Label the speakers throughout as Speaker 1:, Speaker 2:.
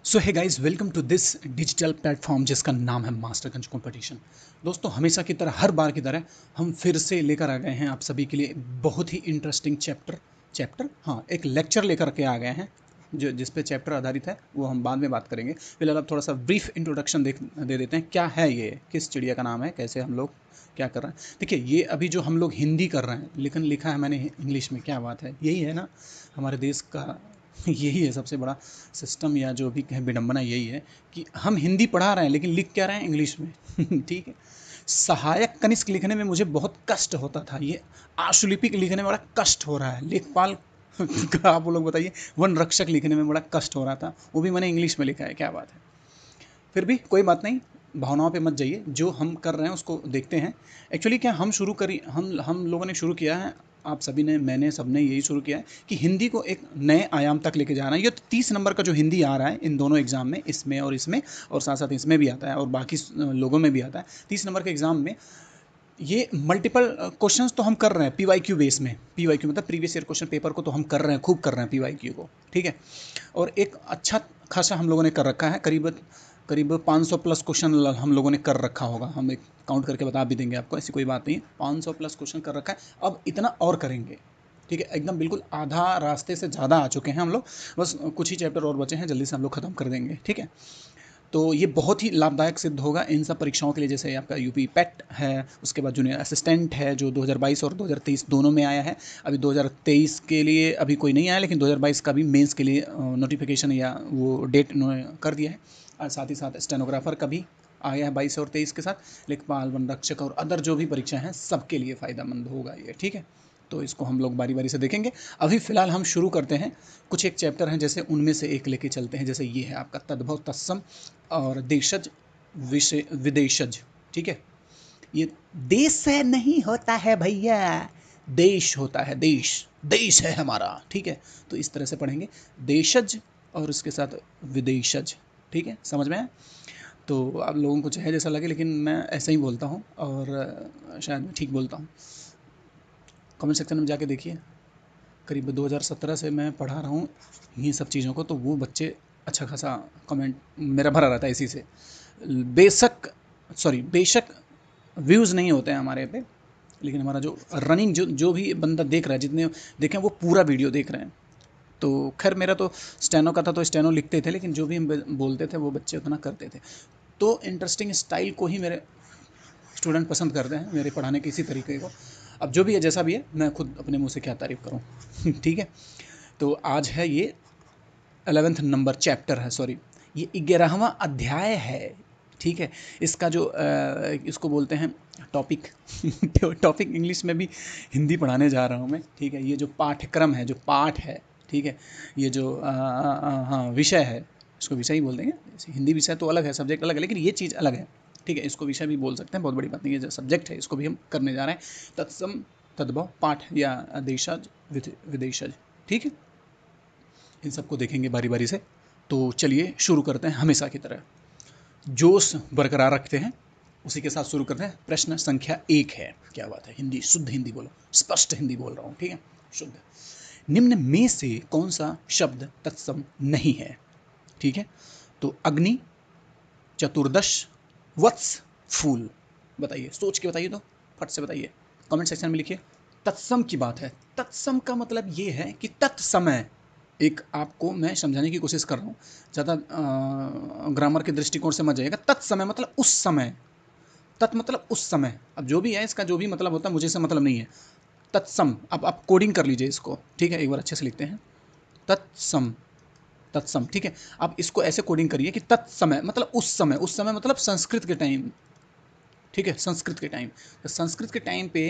Speaker 1: So hi guys, welcome to this digital platform जिसका नाम है मास्टरगंज कंपटीशन। दोस्तों, हमेशा की तरह, हर बार की तरह हम फिर से लेकर आ गए हैं आप सभी के लिए बहुत ही इंटरेस्टिंग चैप्टर हाँ, एक लेक्चर लेकर के आ गए हैं जो जिस पे चैप्टर आधारित है वो हम बाद में बात करेंगे। फिलहाल अब थोड़ा सा ब्रीफ इंट्रोडक्शन दे देते हैं। क्या है ये, किस चिड़िया का नाम है, कैसे हम लोग क्या कर रहे हैं। देखिए, ये अभी जो हम लोग हिंदी कर रहे हैं लेकिन लिखा है मैंने इंग्लिश में। क्या बात है, यही है ना हमारे देश का यही है सबसे बड़ा सिस्टम, या जो भी कहें विडंबना यही है कि हम हिंदी पढ़ा रहे हैं लेकिन लिख क्या रहे हैं, इंग्लिश में। ठीक है। सहायक कनिष्क लिखने में मुझे बहुत कष्ट होता था, ये आशुलिपिक लिखने में बड़ा कष्ट हो रहा है। लेखपाल का आप लोग बताइए, वन रक्षक लिखने में बड़ा कष्ट हो रहा था, वो भी मैंने इंग्लिश में लिखा है। क्या बात है। फिर भी कोई बात नहीं, भावनाओं पे मत जाइए, जो हम कर रहे हैं उसको देखते हैं। एक्चुअली क्या हम लोगों ने शुरू किया है, आप सभी ने, मैंने, सबने यही शुरू किया है कि हिंदी को एक नए आयाम तक लेके जाना है। ये तो 30 नंबर का जो हिंदी आ रहा है इन दोनों एग्जाम में, इसमें और साथ साथ इसमें भी आता है और बाकी लोगों में भी आता है। 30 नंबर के एग्जाम में ये मल्टीपल क्वेश्चंस तो हम कर रहे हैं पीवाईक्यू बेस में। पीवाईक्यू मतलब प्रीवियस ईयर क्वेश्चन पेपर को तो हम कर रहे हैं, खूब कर रहे हैं पीवाईक्यू को। ठीक है। और एक अच्छा खासा हम लोगों ने कर रखा है, करीब करीब 500 प्लस क्वेश्चन हम लोगों ने कर रखा होगा। हम एक काउंट करके बता भी देंगे आपको, ऐसी कोई बात नहीं। 500 प्लस क्वेश्चन कर रखा है, अब इतना और करेंगे। ठीक है, एकदम बिल्कुल आधा रास्ते से ज़्यादा आ चुके हैं हम लोग। बस कुछ ही चैप्टर और बचे हैं, जल्दी से हम लोग खत्म कर देंगे। ठीक है। तो ये बहुत ही लाभदायक सिद्ध होगा इन सब परीक्षाओं के लिए। जैसे आपका यूपी पेट है, उसके बाद जूनियर असिस्टेंट है जो 2022 और 2023 दोनों में आया है। अभी 2023 के लिए अभी कोई नहीं आया, लेकिन 2022 का भी मेंस के लिए नोटिफिकेशन या वो डेट उन्होंने कर दिया है। और साथ ही साथ स्टेनोग्राफर का भी आया है 22 और 23 के साथ। लेखपाल, वन रक्षक और अदर जो भी परीक्षा हैं सबके लिए फ़ायदेमंद होगा ये। ठीक है। तो इसको हम लोग बारी बारी से देखेंगे। अभी फ़िलहाल हम शुरू करते हैं। कुछ एक चैप्टर हैं, जैसे उनमें से एक लेके चलते हैं। जैसे ये है आपका तद्भव, तत्सम और देशज, विषय, विदेशज। ठीक है। ये देश से नहीं होता है भैया, देश होता है, देश देश है हमारा। ठीक है। तो इस तरह से पढ़ेंगे, देशज और उसके साथ विदेशज। ठीक है, समझ में आया। तो आप लोगों को चाहे जैसा लगे, लेकिन मैं ऐसे ही बोलता हूँ और शायद मैं ठीक बोलता हूँ। कमेंट सेक्शन में जाके देखिए, करीब 2017 से मैं पढ़ा रहा हूँ ये सब चीज़ों को, तो वो बच्चे अच्छा खासा कमेंट मेरा भरा रहता है इसी से। बेशक व्यूज़ नहीं होते हैं हमारे पे, लेकिन हमारा जो रनिंग, जो भी बंदा देख रहा है, जितने देखें वो पूरा वीडियो देख रहे हैं। तो खैर, मेरा तो स्टेनो का था तो स्टेनो लिखते थे, लेकिन जो भी हम बोलते थे वो बच्चे उतना करते थे। तो इंटरेस्टिंग स्टाइल को ही मेरे स्टूडेंट पसंद करते हैं, मेरे पढ़ाने के इसी तरीके को। अब जो भी है, जैसा भी है, मैं खुद अपने मुंह से क्या तारीफ़ करूँ। ठीक है। तो आज है ये 11th नंबर चैप्टर है, सॉरी, ये 11वां अध्याय है। ठीक है। इसका जो इसको बोलते हैं टॉपिक। टॉपिक इंग्लिश में भी हिंदी पढ़ाने जा रहा हूँ मैं। ठीक है। ये जो पाठ्यक्रम है, जो पाठ है, ठीक है, ये जो हाँ, विषय है, इसको विषय ही बोल देंगे। जैसे हिंदी विषय तो अलग है, सब्जेक्ट अलग है, लेकिन ये चीज़ अलग है। ठीक है, इसको विषय भी बोल सकते हैं, बहुत बड़ी बात नहीं है। जो सब्जेक्ट है इसको भी हम करने जा रहे हैं, तत्सम, तद्भव, पाठ या देशज, विदेशज। ठीक है। इन सबको देखेंगे बारी बारी से। तो चलिए शुरू करते हैं, हमेशा की तरह जोश बरकरार रखते हैं, उसी के साथ शुरू करते हैं। प्रश्न संख्या 1 है। क्या बात है, हिंदी, शुद्ध हिंदी बोलो, स्पष्ट हिंदी बोल रहा हूँ। ठीक है, शुद्ध। निम्न में से कौन सा शब्द तत्सम नहीं है। ठीक है। तो अग्नि, चतुर्दश, वत्स, फूल। बताइए, सोच के बताइए, तो फट से बताइए, कमेंट सेक्शन में लिखिए। तत्सम की बात है। तत्सम का मतलब ये है कि तत्समय, एक आपको मैं समझाने की कोशिश कर रहा हूँ, ज़्यादा ग्रामर के दृष्टिकोण से मत जाइएगा। तत्समय मतलब उस समय, तत् मतलब उस समय। अब जो भी है, इसका जो भी मतलब होता है, मुझे से मतलब नहीं है। तत्सम, अब आप कोडिंग कर लीजिए इसको। ठीक है, एक बार अच्छे से लिखते हैं, तत्सम, तत्सम। ठीक है। आप इसको ऐसे कोडिंग करिए कि तत्समय मतलब उस समय, उस समय मतलब संस्कृत के टाइम। ठीक है, संस्कृत के टाइम। तो संस्कृत के टाइम पे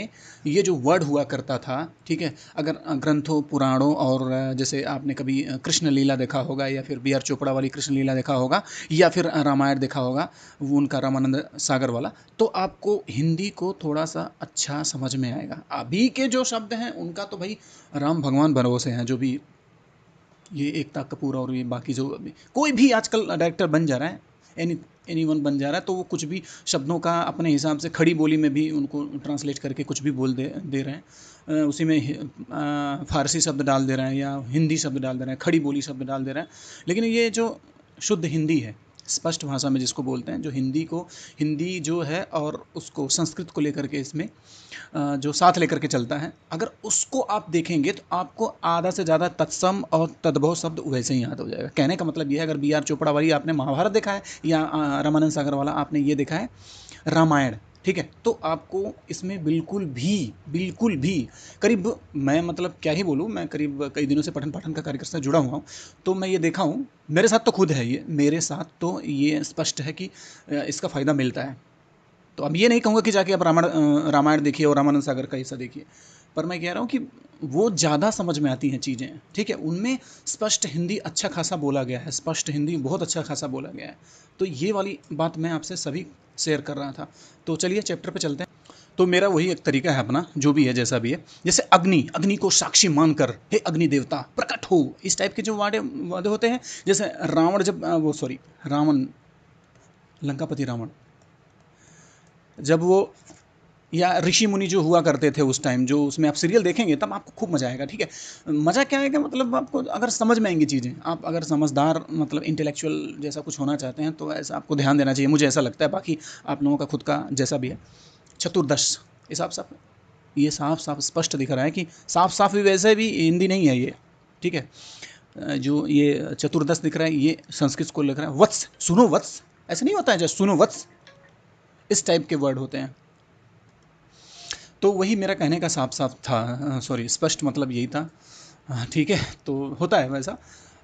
Speaker 1: ये जो वर्ड हुआ करता था, ठीक है, अगर ग्रंथों, पुराणों और जैसे आपने कभी कृष्ण लीला देखा होगा, या फिर बी आर चोपड़ा वाली कृष्ण लीला देखा होगा, या फिर रामायण देखा होगा, वो उनका रामानंद सागर वाला, तो आपको हिंदी को थोड़ा सा अच्छा समझ में आएगा। अभी के जो शब्द हैं उनका तो भाई राम भगवान भरोसे हैं। जो भी ये एकता कपूर और ये बाकी जो कोई भी आजकल डायरेक्टर बन जा रहा है, एनी वन बन जा रहा है, तो वो कुछ भी शब्दों का अपने हिसाब से खड़ी बोली में भी उनको ट्रांसलेट करके कुछ भी बोल दे रहे हैं। उसी में फारसी शब्द डाल दे रहे हैं या हिंदी शब्द डाल दे रहे हैं, खड़ी बोली शब्द डाल दे रहे हैं। लेकिन ये जो शुद्ध हिंदी है, स्पष्ट भाषा में जिसको बोलते हैं, जो हिंदी जो है और उसको संस्कृत को लेकर के इसमें जो साथ लेकर के चलता है, अगर उसको आप देखेंगे तो आपको आधा से ज़्यादा तत्सम और तद्भव शब्द वैसे ही याद हो जाएगा। कहने का मतलब ये है, अगर बी आर चोपड़ा वाली आपने महाभारत देखा है या रामानंद सागर वाला आपने ये देखा है रामायण, ठीक है, तो आपको इसमें बिल्कुल भी करीब, मैं मतलब क्या ही बोलूँ, मैं करीब कई दिनों से पठन पाठन का कार्य से जुड़ा हुआ हूँ, तो मैं ये देखा हूँ, मेरे साथ तो खुद है ये, मेरे साथ तो ये स्पष्ट है कि इसका फ़ायदा मिलता है। तो अब ये नहीं कहूँगा कि जाके आप रामायण देखिए और रामानंद सागर का हिस्सा देखिए, पर मैं कह रहा हूँ कि वो ज़्यादा समझ में आती हैं चीज़ें, ठीक है, उनमें स्पष्ट हिंदी अच्छा खासा बोला गया है, स्पष्ट हिंदी बहुत अच्छा खासा बोला गया है। तो ये वाली बात मैं आपसे सभी शेयर कर रहा था। तो चलिए चैप्टर पे चलते हैं। तो मेरा वही एक तरीका है अपना, जो भी है जैसा भी है, जैसे अग्नि को साक्षी मानकर हे अग्नि देवता प्रकट हो, इस टाइप के जो वादे होते हैं। जैसे रावण जब वो सॉरी रावण, लंकापति रावण, जब वो या ऋषि मुनि जो हुआ करते थे उस टाइम, जो उसमें आप सीरियल देखेंगे तब आपको खूब मजा आएगा, ठीक है। मजा क्या आएगा, मतलब आपको अगर समझ में आएंगी चीज़ें, आप अगर समझदार मतलब इंटेलेक्चुअल जैसा कुछ होना चाहते हैं तो ऐसा आपको ध्यान देना चाहिए, मुझे ऐसा लगता है। बाकी आप लोगों का खुद का जैसा भी है। चतुर्दश, ये साफ साफ, ये साफ साफ स्पष्ट दिख रहा है कि साफ साफ भी, वैसे भी हिंदी नहीं है ये, ठीक है। जो ये चतुर्दश दिख रहा है ये संस्कृत को लिख रहा है। वत्स, सुनो वत्स, ऐसे नहीं होता है जैसे सुनो वत्स, इस टाइप के वर्ड होते हैं। तो वही मेरा कहने का साफ साफ था, सॉरी स्पष्ट मतलब यही था। ठीक है, तो होता है वैसा।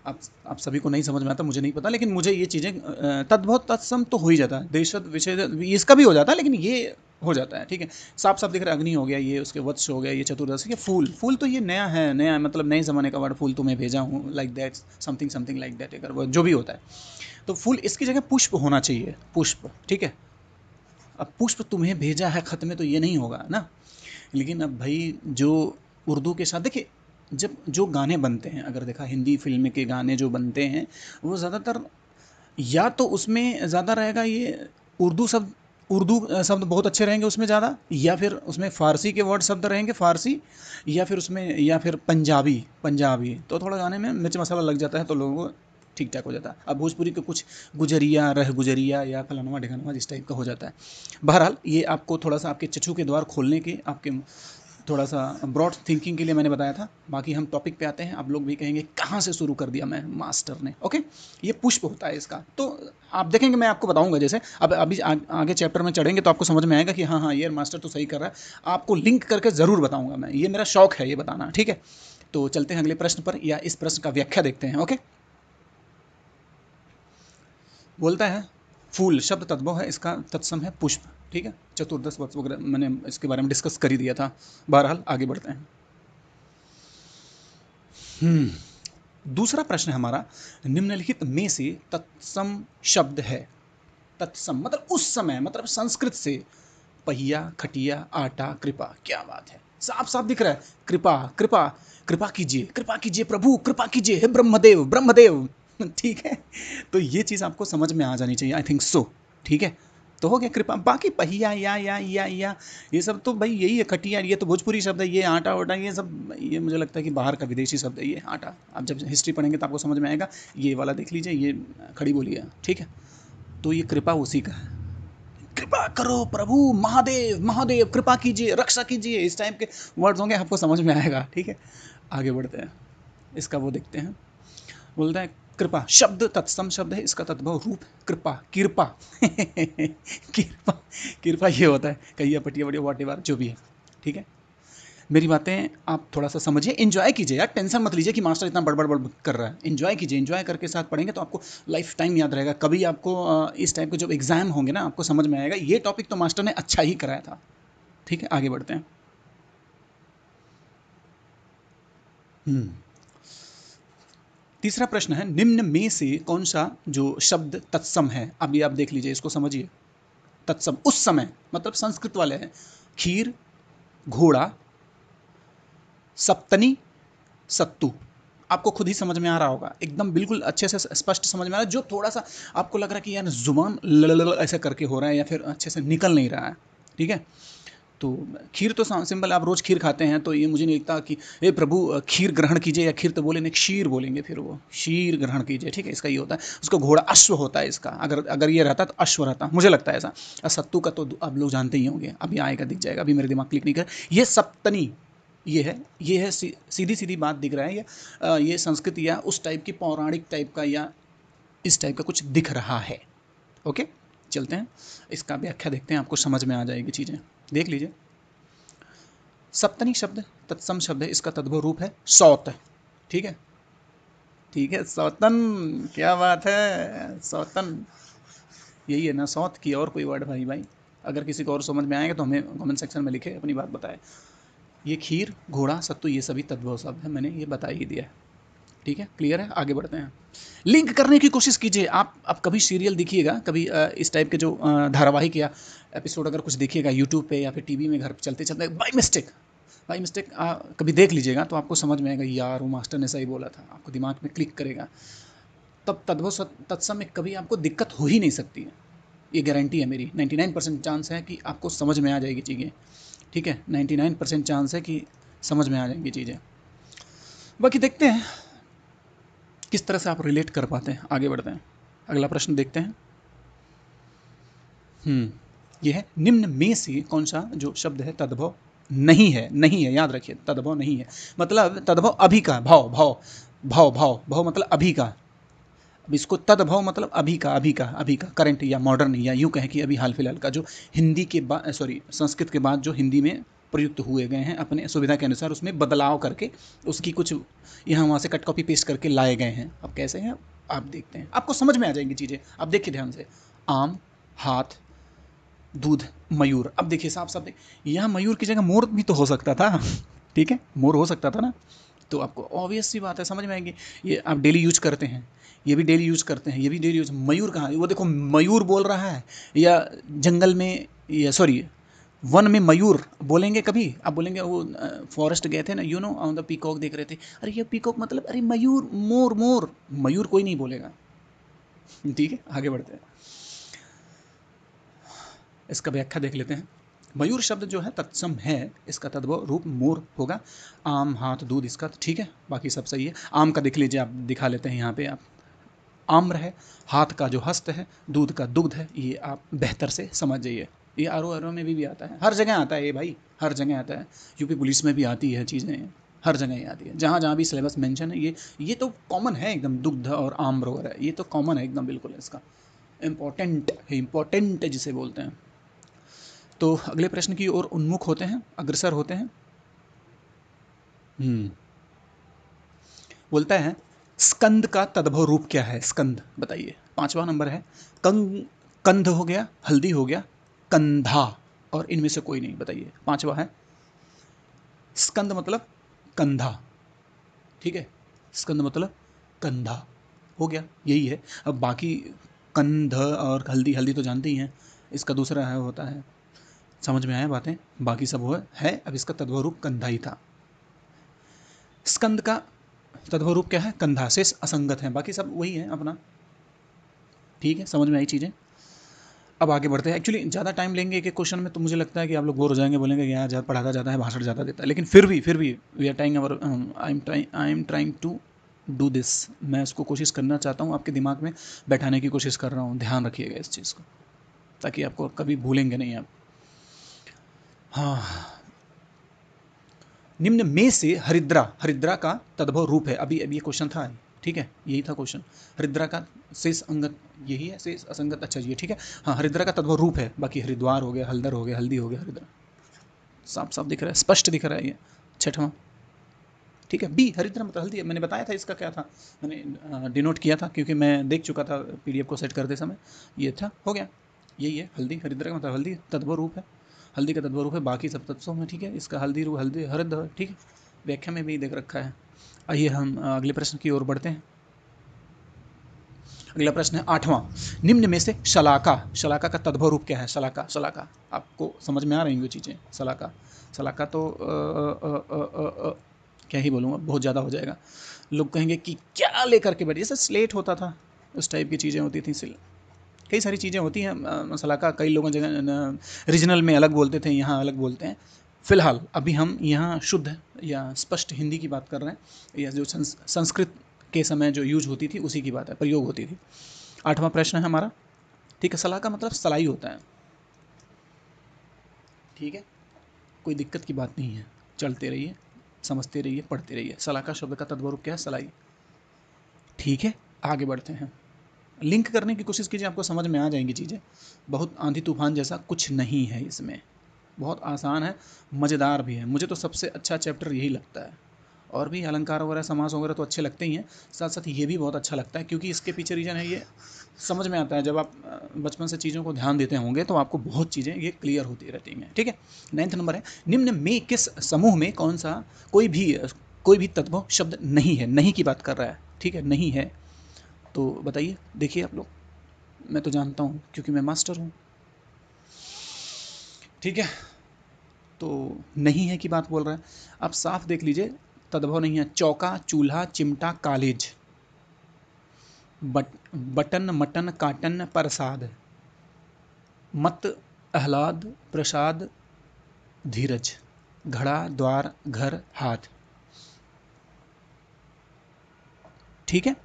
Speaker 1: आप सभी को नहीं समझ में आता, मुझे नहीं पता, लेकिन मुझे ये चीज़ें तद्भव तत्सम तो हो ही जाता है, देशद विषय इसका भी हो जाता है, लेकिन ये हो जाता है, ठीक है। साफ साफ दिख रहा है, अग्नि हो गया ये, उसके वत्स हो गया ये, चतुर्दश, ये फूल, फूल तो ये नया है, नया मतलब नए ज़माने का वर्ड, फूल तुम्हें भेजा हूँ, like that, something something like that, अगर वो जो भी होता है। तो फूल, इसकी जगह पुष्प होना चाहिए, पुष्प, ठीक है। अब पुष्प तुम्हें भेजा है खत में, तो ये नहीं होगा ना। लेकिन अब भाई जो उर्दू के साथ देखिए, जब जो गाने बनते हैं, अगर देखा हिंदी फिल्म के गाने जो बनते हैं, वो ज़्यादातर या तो उसमें ज़्यादा रहेगा ये उर्दू शब्द, उर्दू शब्द बहुत अच्छे रहेंगे उसमें ज़्यादा, या फिर उसमें फ़ारसी के वर्ड शब्द रहेंगे, फ़ारसी, या फिर उसमें, या फिर पंजाबी, पंजाबी तो थोड़ा गाने में मिर्च मसाला लग जाता है, तो लोगों को ठीक ठाक हो जाता है। अब भोजपुरी के कुछ गुजरिया, रह गुजरिया या फलानवा ढिकानवा जिस टाइप का हो जाता है। बहरहाल ये आपको थोड़ा सा आपके चक्षु के द्वार खोलने के, आपके थोड़ा सा ब्रॉड थिंकिंग के लिए मैंने बताया था। बाकी हम टॉपिक पे आते हैं, आप लोग भी कहेंगे कहाँ से शुरू कर दिया मैं मास्टर ने, ओके। ये पुष्प होता है इसका, तो आप देखेंगे, मैं आपको बताऊंगा, जैसे अब अभी आगे चैप्टर में चढ़ेंगे तो आपको समझ में आएगा कि हाँ हाँ ये मास्टर तो सही कर रहा है। आपको लिंक करके ज़रूर बताऊंगा मैं, ये मेरा शौक है ये बताना, ठीक है। तो चलते हैं अगले प्रश्न पर, या इस प्रश्न का व्याख्या देखते हैं, ओके। बोलता है फूल शब्द तद्भव है, इसका तत्सम है पुष्प, ठीक है। चतुर्दश वत्स वगैरह मैंने इसके बारे में डिस्कस कर ही दिया था। बहरहाल आगे बढ़ते हैं। दूसरा प्रश्न है हमारा, निम्नलिखित में से तत्सम शब्द है, तत्सम मतलब उस समय, मतलब संस्कृत से, पहिया, खटिया, आटा, कृपा, क्या बात है, साफ साफ दिख रहा है। कृपा, कृपा, कृपा कीजिए, कृपा कीजिए प्रभु, कृपा कीजिए हे ब्रह्मदेव, ब्रह्मदेव। ठीक है, तो ये चीज़ आपको समझ में आ जानी चाहिए, आई थिंक सो, ठीक है। तो हो गया कृपा। बाकी पहिया, या ये सब तो भाई यही है, खटिया, ये तो भोजपुरी शब्द है, ये आटा वाटा ये सब, ये मुझे लगता है कि बाहर का विदेशी शब्द है ये आटा। आप जब हिस्ट्री पढ़ेंगे तो आपको समझ में आएगा। ये वाला देख लीजिए, ये खड़ी बोली है, ठीक है। तो ये कृपा उसी का है, कृपा करो प्रभु, महादेव, महादेव कृपा कीजिए, रक्षा कीजिए, इस टाइप के वर्ड्स होंगे, आपको समझ में आएगा, ठीक है। आगे बढ़ते हैं, इसका वो देखते हैं। बोलता है कृपा शब्द तत्सम शब्द है, इसका तद्भव रूप कृपा, कृपा। कृपा, कृपा ये होता है कहिया पटिया बढ़िया वाट एवर जो भी है, ठीक है। मेरी बातें आप थोड़ा सा समझिए, एंजॉय कीजिए यार, टेंशन मत लीजिए कि मास्टर इतना बड़बड़ बड़ कर रहा है। एंजॉय कीजिए, एंजॉय करके साथ पढ़ेंगे तो आपको लाइफ टाइम याद रहेगा। कभी आपको इस टाइप के जब एग्जाम होंगे ना, आपको समझ में आएगा ये टॉपिक तो मास्टर ने अच्छा ही कराया था, ठीक है। आगे बढ़ते हैं। हम्म तीसरा प्रश्न है, निम्न में से कौन सा जो शब्द तत्सम है, अभी आप देख लीजिए, इसको समझिए। तत्सम उस समय मतलब संस्कृत वाले हैं, खीर, घोड़ा, सप्तनी, सत्तू। आपको खुद ही समझ में आ रहा होगा, एकदम बिल्कुल अच्छे से स्पष्ट समझ में आ रहा है। जो थोड़ा सा आपको लग रहा है कि यार जुबान ऐसे करके हो रहा है या फिर अच्छे से निकल नहीं रहा है, ठीक है। तो खीर तो सिंपल, आप रोज़ खीर खाते हैं, तो ये मुझे नहीं लगता कि हे प्रभु खीर ग्रहण कीजिए, या खीर तो बोले नहीं, क्षीर बोलेंगे, फिर वो क्षीर ग्रहण कीजिए, ठीक है। इसका ये होता है, उसका घोड़ा अश्व होता है इसका, अगर अगर ये रहता तो अश्व रहता, मुझे लगता है ऐसा। और सत्तू का तो आप लोग जानते ही होंगे, अभी आएगा, दिख जाएगा, अभी मेरे दिमाग क्लिक नहीं कर। ये सप्तनी, ये है सीधी सीधी बात दिख रहा है, ये संस्कृत या उस टाइप की पौराणिक टाइप का, या इस टाइप का कुछ दिख रहा है। ओके, चलते हैं, इसका व्याख्या देखते हैं, आपको समझ में आ जाएगी चीज़ें, देख लीजिए। सप्तनी शब्द तत्सम शब्द है, इसका तद्भव रूप है सौत, ठीक है, ठीक है, सौतन, क्या बात है, सौतन, यही है ना सौत की, और कोई वर्ड भाई भाई, अगर किसी को और समझ में आएगा तो हमें कमेंट सेक्शन में लिखे, अपनी बात बताए। ये खीर, घोड़ा, सत्तू, ये सभी तद्भव शब्द है, मैंने ये बता ही दिया है, ठीक है, क्लियर है। आगे बढ़ते हैं, लिंक करने की कोशिश कीजिए। आप कभी सीरियल देखिएगा, कभी इस टाइप के जो धारावाहिक या एपिसोड अगर कुछ देखिएगा यूट्यूब पे या फिर टीवी में, घर पे चलते चलते बाई मिस्टेक कभी देख लीजिएगा, तो आपको समझ में आएगा, यार वो मास्टर ने सही बोला था, आपको दिमाग में क्लिक करेगा, तब तद्भव तत्सम में कभी आपको दिक्कत हो ही नहीं सकती है, ये गारंटी है मेरी। 99% चांस है कि आपको समझ में आ जाएगी चीज़ें, ठीक है, 99% चांस है कि समझ में आ जाएंगी चीज़ें। बाकी देखते हैं किस तरह से आप रिलेट कर पाते हैं। आगे बढ़ते हैं, अगला प्रश्न देखते हैं। ये है, निम्न में से कौन सा जो शब्द है तद्भव नहीं है, नहीं है, याद रखिए, तद्भव नहीं है, मतलब तद्भव अभी का, भाव भाव भाव भाव भाव मतलब अभी का। अब इसको तद्भव मतलब अभी का करंट या मॉडर्न, या यूँ कहें कि अभी हाल फिलहाल का, जो हिंदी के बाद, सॉरी, संस्कृत के बाद जो हिंदी में प्रयुक्त हुए गए हैं, अपने सुविधा के अनुसार उसमें बदलाव करके, उसकी कुछ यहाँ वहाँ से कट कॉपी पेस्ट करके लाए गए हैं। अब कैसे हैं आप देखते हैं, आपको समझ में आ जाएंगी चीज़ें, आप देखिए ध्यान से। आम, हाथ, दूध, मयूर। अब देखिए साफ साफ, यहाँ मयूर की जगह मोर भी तो हो सकता था, ठीक है, मोर हो सकता था ना, तो आपको ऑब्वियस सी बात है, समझ में आएगी। ये आप डेली यूज करते हैं, ये भी डेली यूज करते हैं, ये भी डेली यूज। मयूर कहाँ, वो देखो मयूर बोल रहा है, या जंगल में, या सॉरी वन में मयूर बोलेंगे कभी, आप बोलेंगे वो फॉरेस्ट गए थे ना, you know, on the peacock देख रहे थे, अरे ये पीकॉक मतलब, अरे मयूर, मोर मोर, मयूर कोई नहीं बोलेगा, ठीक है। आगे बढ़ते हैं, इसका व्याख्या देख लेते हैं। मयूर शब्द जो है तत्सम है, इसका तद्भव रूप मोर होगा। आम, हाथ, दूध, इसका ठीक है, बाकी सब सही है। आम का देख लीजिए, आप दिखा लेते हैं यहाँ पे, आप आम्र है, हाथ का जो हस्त है, दूध का दुग्ध है, ये आप बेहतर से समझ जाइए। ये आर में भी आता है, हर जगह आता है ये भाई, हर जगह आता है, यूपी पुलिस में भी आती है चीज़ें, हर जगह ही आती है, जहाँ जहाँ भी सिलेबस मेंशन है, ये तो कॉमन है एकदम, दुग्ध और आम्र वगैरह, ये तो कॉमन है एकदम, बिल्कुल इसका इम्पोर्टेंट है, इम्पोर्टेंट जिसे बोलते हैं। तो अगले प्रश्न की ओर उन्मुख होते हैं, अग्रसर होते हैं। बोलता है, स्कंद का तद्भव रूप क्या है, स्कंद बताइए, 5वां नंबर है। कंग, कंध हो गया, हल्दी हो गया, कंधा, और इनमें से कोई नहीं, बताइए। 5वां है, स्कंद मतलब कंधा, ठीक है, स्कंद मतलब कंधा, हो गया, यही है। अब बाकी कंध और हल्दी, हल्दी तो जानते ही हैं, इसका दूसरा है होता है, समझ में आया बातें, बाकी सब वो है। अब इसका तद्भव रूप कंधा ही था। स्कंद का तद्भव रूप क्या है, कंधा, से असंगत है, बाकी सब वही है अपना, ठीक है, समझ में आई चीज़ें। अब आगे बढ़ते हैं, एक्चुअली ज़्यादा टाइम लेंगे एक एक क्वेश्चन में, तो मुझे लगता है कि आप लोग बोर हो जाएंगे, बोलेंगे कि यार ज़्यादा पढ़ाता ज़्यादा है, भाषण ज़्यादा देता है, लेकिन फिर भी we are trying our, I am trying to do this, मैं उसको कोशिश करना चाहता हूँ, आपके दिमाग में बैठाने की कोशिश कर रहा हूँ, ध्यान रखिएगा इस चीज़ को, ताकि आपको कभी भूलेंगे नहीं आप। हाँ, निम्न में से हरिद्रा, हरिद्रा का तद्भव रूप है, अभी अभी ये क्वेश्चन था, ठीक है, यही था क्वेश्चन। हरिद्रा का शेष अंगत, यही है, शेष असंगत, अच्छा ये ठीक है। हाँ, हरिद्रा का तद्भव रूप है, बाकी हरिद्वार हो गया, हल्दर हो गया, हल्दी हो गया, हरिद्रा साफ साफ दिख रहा है, स्पष्ट दिख रहा है ये। 6वां, ठीक है, बी, हरिद्रा मतलब हल्दी, मैंने बताया था इसका क्या था, मैंने डिनोट किया था, क्योंकि मैं देख चुका था पीडीएफ को सेट करते समय, ये था, हो गया, यही है हल्दी, हरिद्रा का मतलब हल्दी, तद्भव रूप है, हल्दी का तद्भव रूप है, बाकी सब तत्वों में, ठीक है, इसका हल्दी रूप, हल्दी हरिद्र, ठीक है, व्याख्या में भी देख रखा है। आइए हम अगले प्रश्न की ओर बढ़ते हैं। अगला प्रश्न है 8वां, निम्न में से शलाका, शलाका का तद्भव रूप क्या है, शलाका, शलाका, आपको समझ में आ रही हैं वो चीज़ें, शलाका, शलाका तो क्या ही बोलूँगा, बहुत ज़्यादा हो जाएगा, लोग कहेंगे कि क्या लेकर के बैठे, जैसे स्लेट होता था, उस टाइप की चीज़ें होती थी, कई सारी चीज़ें होती हैं। सलाका कई लोगों जगह रीजनल में अलग बोलते थे, यहाँ अलग बोलते हैं। फिलहाल अभी हम यहाँ शुद्ध या स्पष्ट हिंदी की बात कर रहे हैं, या जो संस्कृत के समय जो यूज होती थी उसी की बात है, प्रयोग होती थी। 8वां प्रश्न है हमारा, ठीक है। सलाह का मतलब सलाई होता है, ठीक है, कोई दिक्कत की बात नहीं है, चलते रहिए, समझते रहिए, पढ़ते रहिए। सलाका शब्द का तद्भव क्या है? सलाई, ठीक है। आगे बढ़ते हैं, लिंक करने की कोशिश कीजिए, आपको समझ में आ जाएंगी चीज़ें। बहुत आंधी तूफान जैसा कुछ नहीं है इसमें, बहुत आसान है, मज़ेदार भी है। मुझे तो सबसे अच्छा चैप्टर यही लगता है। और भी अलंकार वगैरह, समास वगैरह तो अच्छे लगते ही हैं, साथ साथ ये भी बहुत अच्छा लगता है, क्योंकि इसके पीछे रीज़न है ये समझ में आता है। जब आप बचपन से चीज़ों को ध्यान देते होंगे तो आपको बहुत चीज़ें ये क्लियर होती रहती हैं, ठीक है। 9th नंबर है, निम्न में किस समूह में कौन सा कोई भी तद्भव शब्द नहीं है? नहीं की बात कर रहा है, ठीक है, नहीं है। तो बताइए, देखिए आप लोग, मैं तो जानता हूँ क्योंकि मैं मास्टर हूँ, ठीक है। तो नहीं है की बात बोल रहा है, आप साफ देख लीजिए, तद्भव नहीं है। चौका, चूल्हा, चिमटा, कॉलेज, बटन, मटन, काटन, प्रसाद, मत, आह्लाद, प्रसाद, धीरज, घड़ा, द्वार, घर, हाथ, ठीक है।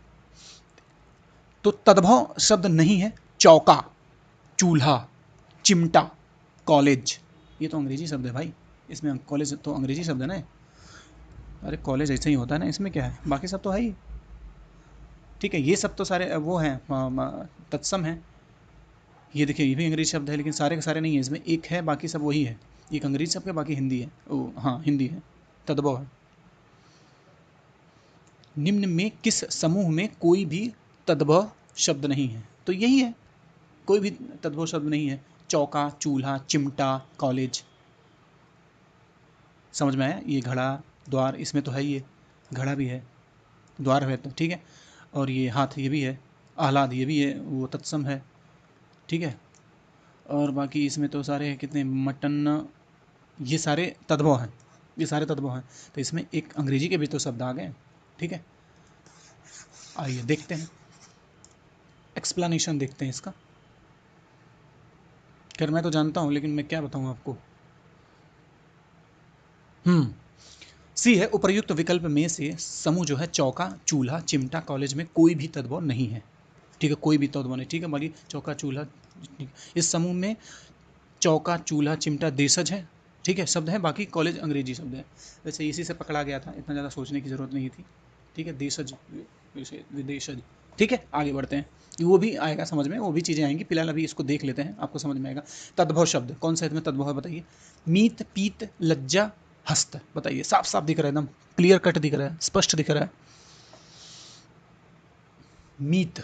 Speaker 1: तो तद्भव शब्द नहीं है चौका, चूल्हा, चिमटा, कॉलेज। ये तो अंग्रेजी शब्द है भाई, इसमें कॉलेज तो अंग्रेजी शब्द है ना। अरे कॉलेज ऐसे ही होता है ना, इसमें क्या है, बाकी सब तो है ही, ठीक है। ये सब तो सारे वो हैं, तत्सम हैं। ये देखिए, ये भी अंग्रेजी शब्द है, लेकिन सारे के सारे नहीं है, इसमें एक है, बाकी सब वही है। एक अंग्रेजी शब्द है, बाकी हिंदी है। ओ हाँ, हिंदी है, तद्भव है। निम्न में किस समूह में कोई भी तद्भव शब्द नहीं है? तो यही है, कोई भी तद्भव शब्द नहीं है। चौका, चूल्हा, चिमटा, कॉलेज, समझ में आया? ये घड़ा, द्वार, इसमें तो है ही, ये घड़ा भी है, द्वार है, तो ठीक है। और ये हाथ, ये भी है। आह्लाद, ये भी है, वो तत्सम है, ठीक है। और बाकी इसमें तो सारे कितने, मटन, ये सारे तद्भव हैं, ये सारे तद्भव हैं। तो इसमें एक अंग्रेजी के भी तो शब्द आ गए, ठीक है। आइए देखते हैं, एक्सप्लेनेशन देखते हैं इसका। खैर मैं तो जानता हूँ, लेकिन मैं क्या बताऊँ आपको। सी है, उपर्युक्त विकल्प में से समूह जो है चौका, चूल्हा, चिमटा, कॉलेज में कोई भी तद्भव नहीं है, ठीक है, कोई भी तद्भव नहीं, ठीक है। मानिए चौका, चूल्हा, इस समूह में चौका, चूल्हा, चिमटा देशज है, ठीक है, शब्द है, बाकी कॉलेज अंग्रेजी शब्द है। वैसे इसी से पकड़ा गया था, इतना ज़्यादा सोचने की ज़रूरत नहीं थी, ठीक है। देशज, विदेशज, ठीक है। आगे बढ़ते हैं, वो भी आएगा समझ में, वो भी चीज़ें आएंगी, फिलहाल अभी इसको देख लेते हैं, आपको समझ में आएगा। तद्भव शब्द कौन सा इसमें तद्भव है, बताइए। मीत, पीत, लज्जा, हस्त, बताइए, साफ साफ दिख रहा है, एकदम क्लियर कट दिख रहा है, स्पष्ट दिख रहा है। मीत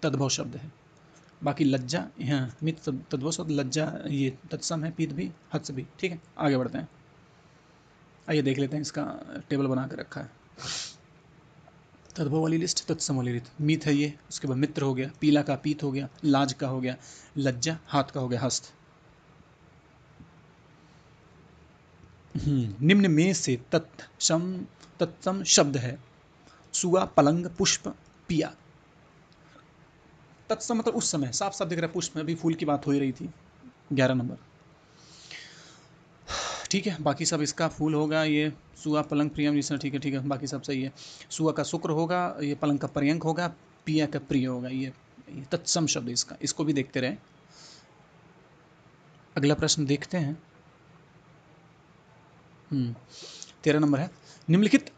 Speaker 1: तद्भव शब्द है, बाकी लज्जा, यहाँ मित तद्भव शब्द, लज्जा ये तत्सम है, पीत भी, हत्स भी, ठीक है। आगे बढ़ते हैं, आइए देख लेते हैं, इसका टेबल बना कर रखा है। तद्भव वाली लिस्ट, तत्सम वाली लिस्ट, मीत है ये, उसके बाद मित्र हो गया, पीला का पीत हो गया, लाज का हो गया, लज्जा, हाथ का हो गया, हस्त। निम्न में से तत्सम शब्द है सुआ, पलंग, पुष्प, पिया। तत्सम मतलब उस समय, साफ साफ दिख रहा है, पुष्प में अभी फूल की बात हो ही रही थी। 11 नंबर, ठीक है। बाकी सब इसका फूल होगा, ये सुआ, पलंग, प्रियम, जिसना, ठीक है, ठीक है, बाकी सब सही है। सुआ का शुक्र होगा, ये पलंग का पर्यंक होगा, पिया का प्रिय होगा, ये तत्सम शब्द इसका, इसको भी देखते रहे। अगला प्रश्न देखते हैं। 13 नंबर है, निम्नलिखित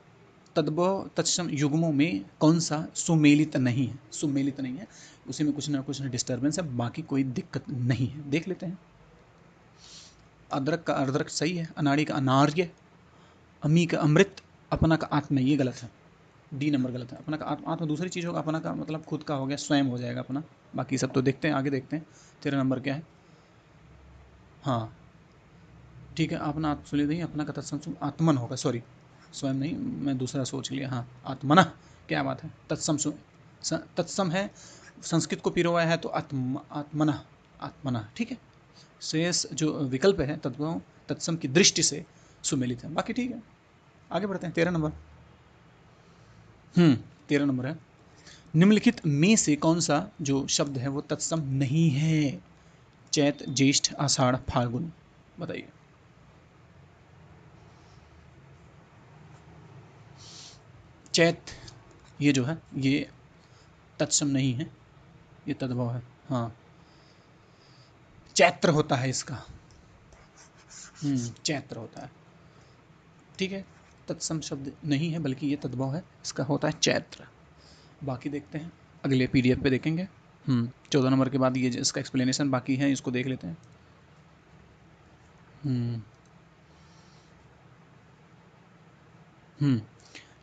Speaker 1: तद्भव तत्सम युग्मों में कौन सा सुमेलित नहीं है? सुमेलित नहीं है, उसी में कुछ ना कुछ डिस्टर्बेंस है, बाकी कोई दिक्कत नहीं है, देख लेते हैं। अदरक का अदरक सही है, अनाड़ी का अनार्य, अमी का अमृत, अपना का आत्म, ये गलत है, डी नंबर गलत है। अपना का आत्मा दूसरी चीज़ होगा, अपना का मतलब खुद का हो गया, स्वयं हो जाएगा अपना। बाकी सब तो देखते हैं, आगे देखते हैं। 13 नंबर क्या है? हाँ ठीक है, अपना सुनिए नहीं, अपना का तत्सम आत्मन होगा, सॉरी, स्वयं नहीं, मैं दूसरा सोच लिया। हाँ, आत्मना, क्या बात है, तत्सम तत्सम है, संस्कृत को पिरोया है तो आत्मना, आत्मना, ठीक है। शेष जो विकल्प है तत्व तत्सम की दृष्टि से सुमेलित है, बाकी ठीक है। आगे बढ़ते हैं, 13 नंबर। 13 नंबर है, निम्नलिखित में से कौन सा जो शब्द है वो तत्सम नहीं है? चैत, ज्येष्ठ, आषाढ़, फाल्गुन, बताइए। चैत ये जो है ये तत्सम नहीं है, ये तद्भव है। हाँ, चैत्र होता है इसका। चैत्र होता है, ठीक है। तत्सम शब्द नहीं है बल्कि ये तद्भव है, इसका होता है चैत्र। बाकी देखते हैं अगले पीडीएफ पे देखेंगे। 14 नंबर के बाद ये इसका एक्सप्लेनेशन बाकी है, इसको देख लेते हैं। हम्म हम्म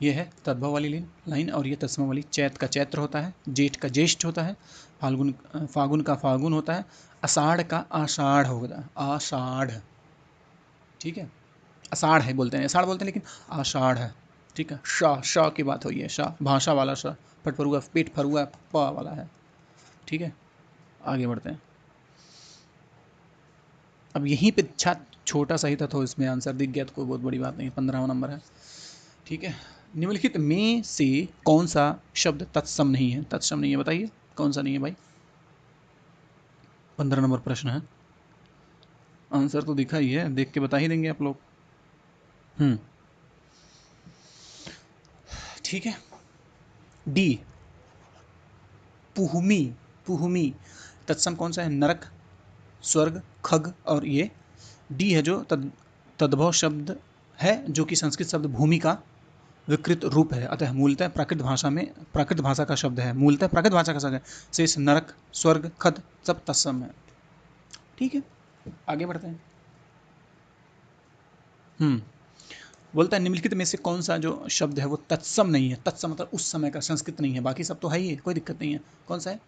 Speaker 1: ये है तद्भव वाली लाइन और ये तत्सम वाली। चैत का चैत्र होता है, जेठ का ज्येष्ठ होता है, फागुन का फागुन होता है, आषाढ़ का आषाढ़ होता है, आषाढ़, ठीक है। आषाढ़ है बोलते हैं, आषाढ़ बोलते हैं लेकिन आषाढ़ है, ठीक है। शाह की बात हुई है, शाह भाषा वाला शाह, पटफरुआ पेट फरुआ प वाला है, ठीक है। आगे बढ़ते हैं। अब यहीं पे छोटा सा ही था तो इसमें आंसर दिख गया तो कोई बहुत बड़ी बात नहीं। 15वां नंबर है, ठीक है। निम्नलिखित में से कौन सा शब्द तत्सम नहीं है? तत्सम नहीं है, बताइए कौन सा नहीं है भाई। 15 नंबर प्रश्न है, आंसर तो दिखा ही है, देख के बता ही देंगे आप लोग। ठीक है। डी, पुहमी, पुहमी तत्सम कौन सा है? नरक, स्वर्ग, खग और ये डी है जो तद्भव शब्द है, जो कि संस्कृत शब्द भूमि का विकृत रूप है, अतः मूलतः प्राकृत भाषा का शब्द है, मूलतः प्राकृत भाषा का शब्द है। शेष नरक, स्वर्ग, खद सब तत्सम है, ठीक है। आगे बढ़ते हैं। बोलता है निम्नलिखित में से कौन सा जो शब्द है वो तत्सम नहीं है? तत्सम मतलब उस समय का, संस्कृत नहीं है, बाकी सब तो है ही, कोई दिक्कत नहीं है। कौन सा है?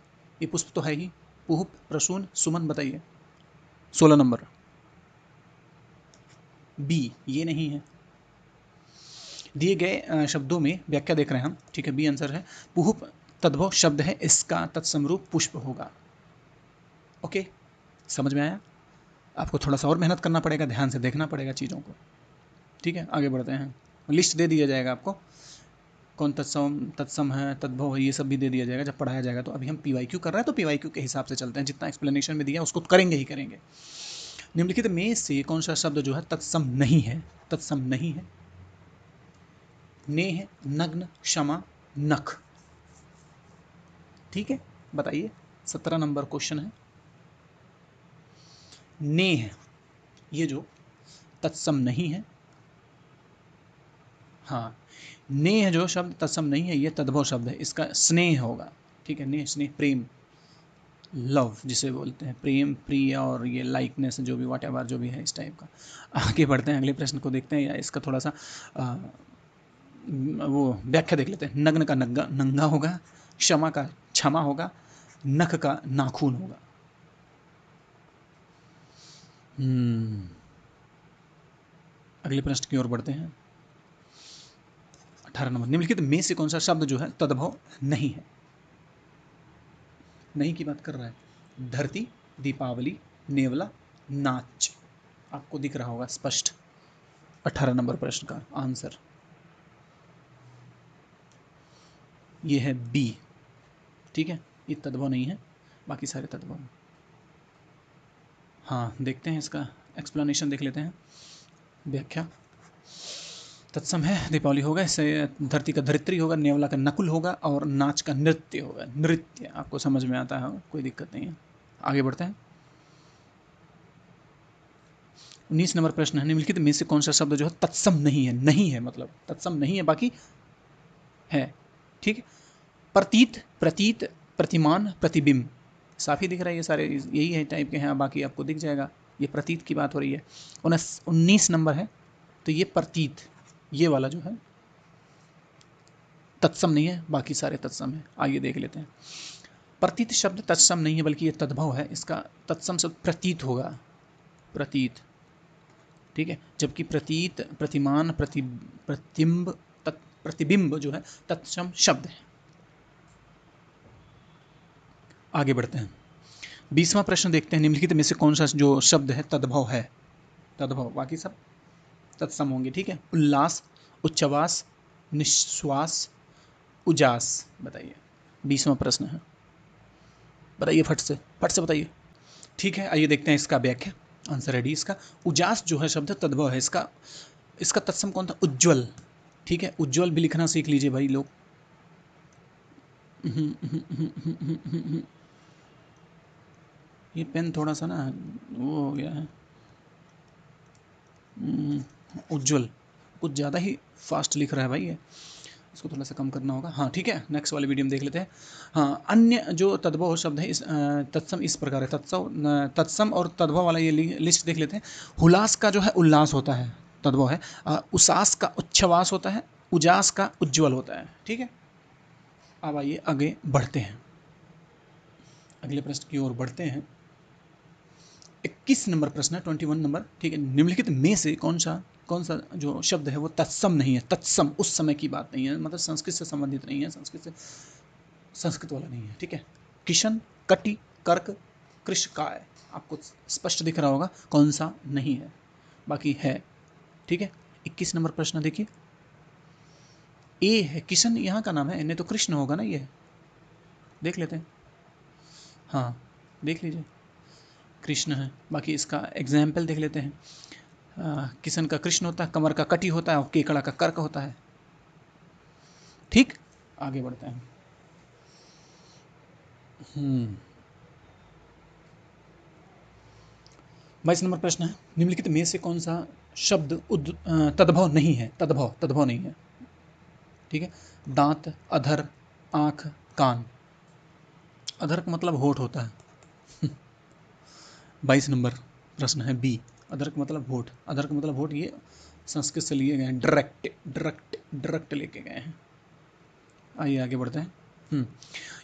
Speaker 1: ये पुष्प तो है ही, पुहुप, प्रसून, सुमन, बताइए। 16 नंबर बी, ये नहीं है। दिए गए शब्दों में व्याख्या देख रहे हैं हम, ठीक है। बी आंसर है। पुहुप तद्भव शब्द है, इसका तत्समरूप पुष्प होगा। ओके, समझ में आया? आपको थोड़ा सा और मेहनत करना पड़ेगा, ध्यान से देखना पड़ेगा चीज़ों को, ठीक है। आगे बढ़ते हैं, लिस्ट दे दिया जाएगा आपको, कौन तत्सम है, तद्भव है, ये सब भी दे दिया जाएगा जब पढ़ाया जाएगा। तो अभी हम पीवाईक्यू कर रहे हैं तो पीवाईक्यू के हिसाब से चलते हैं, जितना एक्सप्लेनेशन में दिया उसको करेंगे ही करेंगे। निम्नलिखित में से कौन सा शब्द जो है तत्सम नहीं है? तत्सम नहीं है। नेह, नग्न, क्षमा, नख, ठीक है। बताइए, 17 नंबर क्वेश्चन है। नेह ये जो तत्सम नहीं है, हाँ, नेह जो शब्द तत्सम नहीं है, ये तद्भव शब्द है, इसका स्नेह होगा, ठीक है। नेह स्नेह, प्रेम, लव जिसे बोलते हैं, प्रेम, प्रिय और ये लाइकनेस, जो भी वाट एवर जो भी है इस टाइप का। आगे बढ़ते हैं, अगले प्रश्न को देखते हैं, या इसका थोड़ा सा वो व्याख्या देख लेते हैं। नग्न का नंगा होगा, क्षमा का क्षमा होगा, नख का नाखून होगा। अगले प्रश्न की ओर बढ़ते हैं। 18 नंबर, निम्नलिखित में से कौन सा शब्द जो है तद्भव नहीं है? नहीं की बात कर रहा है। धरती, दीपावली, नेवला, नाच, आपको दिख रहा होगा स्पष्ट। 18 नंबर प्रश्न का आंसर ये है बी, ठीक है। ये तद्भव नहीं है, बाकी सारे तद्भव हैं। हाँ, देखते हैं इसका एक्सप्लेनेशन, देख लेते हैं व्याख्या। तत्सम है, दीपावली होगा, इससे धरती का धरित्री होगा, नेवला का नकुल होगा और नाच का नृत्य होगा। नृत्य आपको समझ में आता है, कोई दिक्कत नहीं है। आगे बढ़ते हैं। 19 नंबर प्रश्न है, निम्नलिखित में से कौन सा शब्द जो है तत्सम नहीं है? नहीं है मतलब तत्सम नहीं है, बाकी है, ठीक है। प्रतीत, प्रतीत, प्रतिमान, प्रतिबिंब, साफ ही दिख रहा है, ये सारे यही है टाइप के हैं, बाकी आपको दिख जाएगा। ये प्रतीत की बात हो रही है। 19 नंबर है, तो ये प्रतीत, ये वाला जो है तत्सम नहीं है, बाकी सारे तत्सम है। आइए देख लेते हैं। प्रतीत शब्द तत्सम नहीं है बल्कि ये तद्भव है, इसका तत्सम शब्द प्रतीत होगा, प्रतीत, ठीक है। जबकि प्रतीत, प्रतिमान, प्रतिबिंब, प्रतिबिंब जो है तत्सम शब्द है। आगे बढ़ते हैं। 20वां प्रश्न देखते हैं, निम्नलिखित में से कौन सा जो शब्द है तद्भव है? तद्भव, बाकी सब तत्सम होंगे, ठीक है। उल्लास, उच्छ्वास, निश्वास, उजास, बताइए। 20वां प्रश्न है, बताइए फट से बताइए। ठीक है, आइए देखते हैं इसका व्याख्या। आंसर है डी इसका। उजास जो है शब्द तद्भव है इसका। इसका तत्सम कौन था? उज्ज्वल। ठीक है, उज्ज्वल भी लिखना सीख लीजिए भाई लोग। ये पेन थोड़ा सा ना वो हो गया है, उज्ज्वल कुछ ज़्यादा ही फास्ट लिख रहा है भाई ये, इसको थोड़ा सा कम करना होगा। हाँ ठीक है, नेक्स्ट वाले वीडियो में देख लेते हैं। हाँ, अन्य जो तद्भव शब्द है इस तत्सम इस प्रकार है। तत्सम और तद्भव वाला ये लिस्ट देख लेते हैं। हुलास का जो है उल्लास होता है, तद्भव है। उसास का उच्छ्वास होता है। उजास का उज्ज्वल होता है। ठीक है, अब आइए आगे बढ़ते हैं, अगले प्रश्न की ओर बढ़ते हैं। 21 नंबर प्रश्न है, 21 नंबर। ठीक है, निम्नलिखित में से कौन सा जो शब्द है वो तत्सम नहीं है? तत्सम उस समय की बात नहीं है, मतलब संस्कृत से संबंधित नहीं है, संस्कृत वाला नहीं है। ठीक है, किशन, कटि, कर्क, कृषकाय, आपको स्पष्ट दिख रहा होगा कौन सा नहीं है, बाकी है। ठीक है, 21 नंबर प्रश्न देखिए। ए है, किशन यहाँ का नाम है, नहीं तो कृष्ण होगा ना, ये देख लेते हैं। हाँ देख लीजिए, कृष्ण है। बाकी इसका एग्जाम्पल देख लेते हैं। किशन का कृष्ण होता है, कमर का कटी होता है और केकड़ा का कर्क होता है। ठीक, आगे बढ़ते हैं। 22 नंबर प्रश्न है, निम्नलिखित में से कौन सा शब्द तद्भव नहीं है? तद्भव नहीं है। ठीक है, दांत, अधर, आंख, कान। अधर का मतलब होठ होता है। 22 नंबर प्रश्न है बी, अधर का मतलब होठ। अधर का मतलब होठ, ये संस्कृत से लिए गए हैं, डायरेक्ट लेके गए हैं। आइए आगे बढ़ते हैं।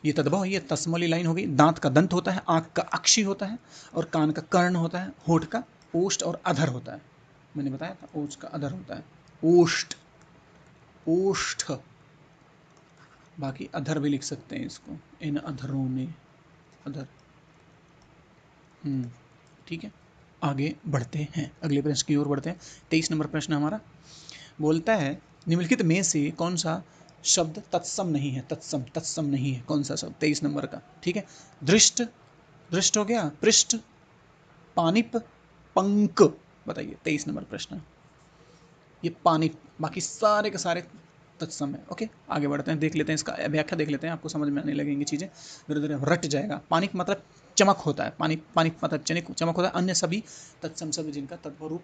Speaker 1: ये तद्भव, ये तत्सम वाली लाइन होगी। दांत का दंत होता है, आंख का अक्षी होता है और कान का कर्ण होता है, होठ का ओष्ठ और अधर होता है। मैंने बताया था ओष्ठ का अधर होता है, ओष्ठ ओष्ठ। बाकी अधर भी लिख सकते हैं इसको, इन अधरों ने, अधर। ठीक है, आगे बढ़ते हैं, अगले प्रश्न की ओर बढ़ते हैं। 23 नंबर प्रश्न हमारा बोलता है, निम्नलिखित में से कौन सा शब्द तत्सम नहीं है? तत्सम नहीं है, कौन सा शब्द? 23 नंबर का। ठीक है, दृष्ट, दृष्ट हो गया, पृष्ठ, पानिप, पंक। बताइए 23 नंबर प्रश्न, ये पानिप। बाकी सारे के सारे तत्सम है। ओके, आगे बढ़ते हैं, देख लेते हैं इसका व्याख्या, देख लेते हैं, आपको समझ में आने लगेंगी चीज़ें, धीरे धीरे रट जाएगा। पानिक मतलब चमक होता है, पानिक मतलब चमक होता है। अन्य सभी तत्सम शब्द जिनका तद्भव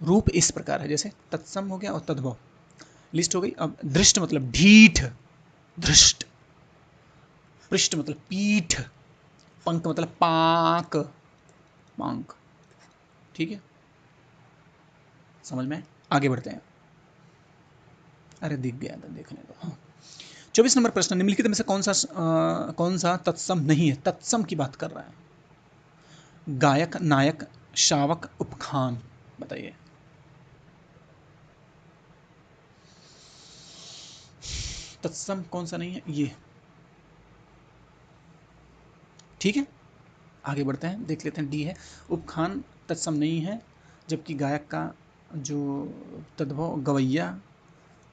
Speaker 1: रूप इस प्रकार है, जैसे तत्सम हो गया और तद्भव लिस्ट हो गई। अब दृष्ट मतलब ढीठ, धृष्ट। पृष्ठ मतलब पीठ। पंख मतलब पाक, पांक। ठीक है, समझ में? आगे बढ़ते हैं। अरे दिख गया था, देखने दो। हाँ, 24 नंबर प्रश्न, निम्नलिखित में से कौन सा तत्सम नहीं है? तत्सम की बात कर रहा है। गायक, नायक, शावक, उपखान। बताइए। तत्सम कौन सा नहीं है ये? ठीक है, आगे बढ़ते हैं, देख लेते हैं। डी है, उपखान तत्सम नहीं है, जबकि गायक का जो तद्भव गवैया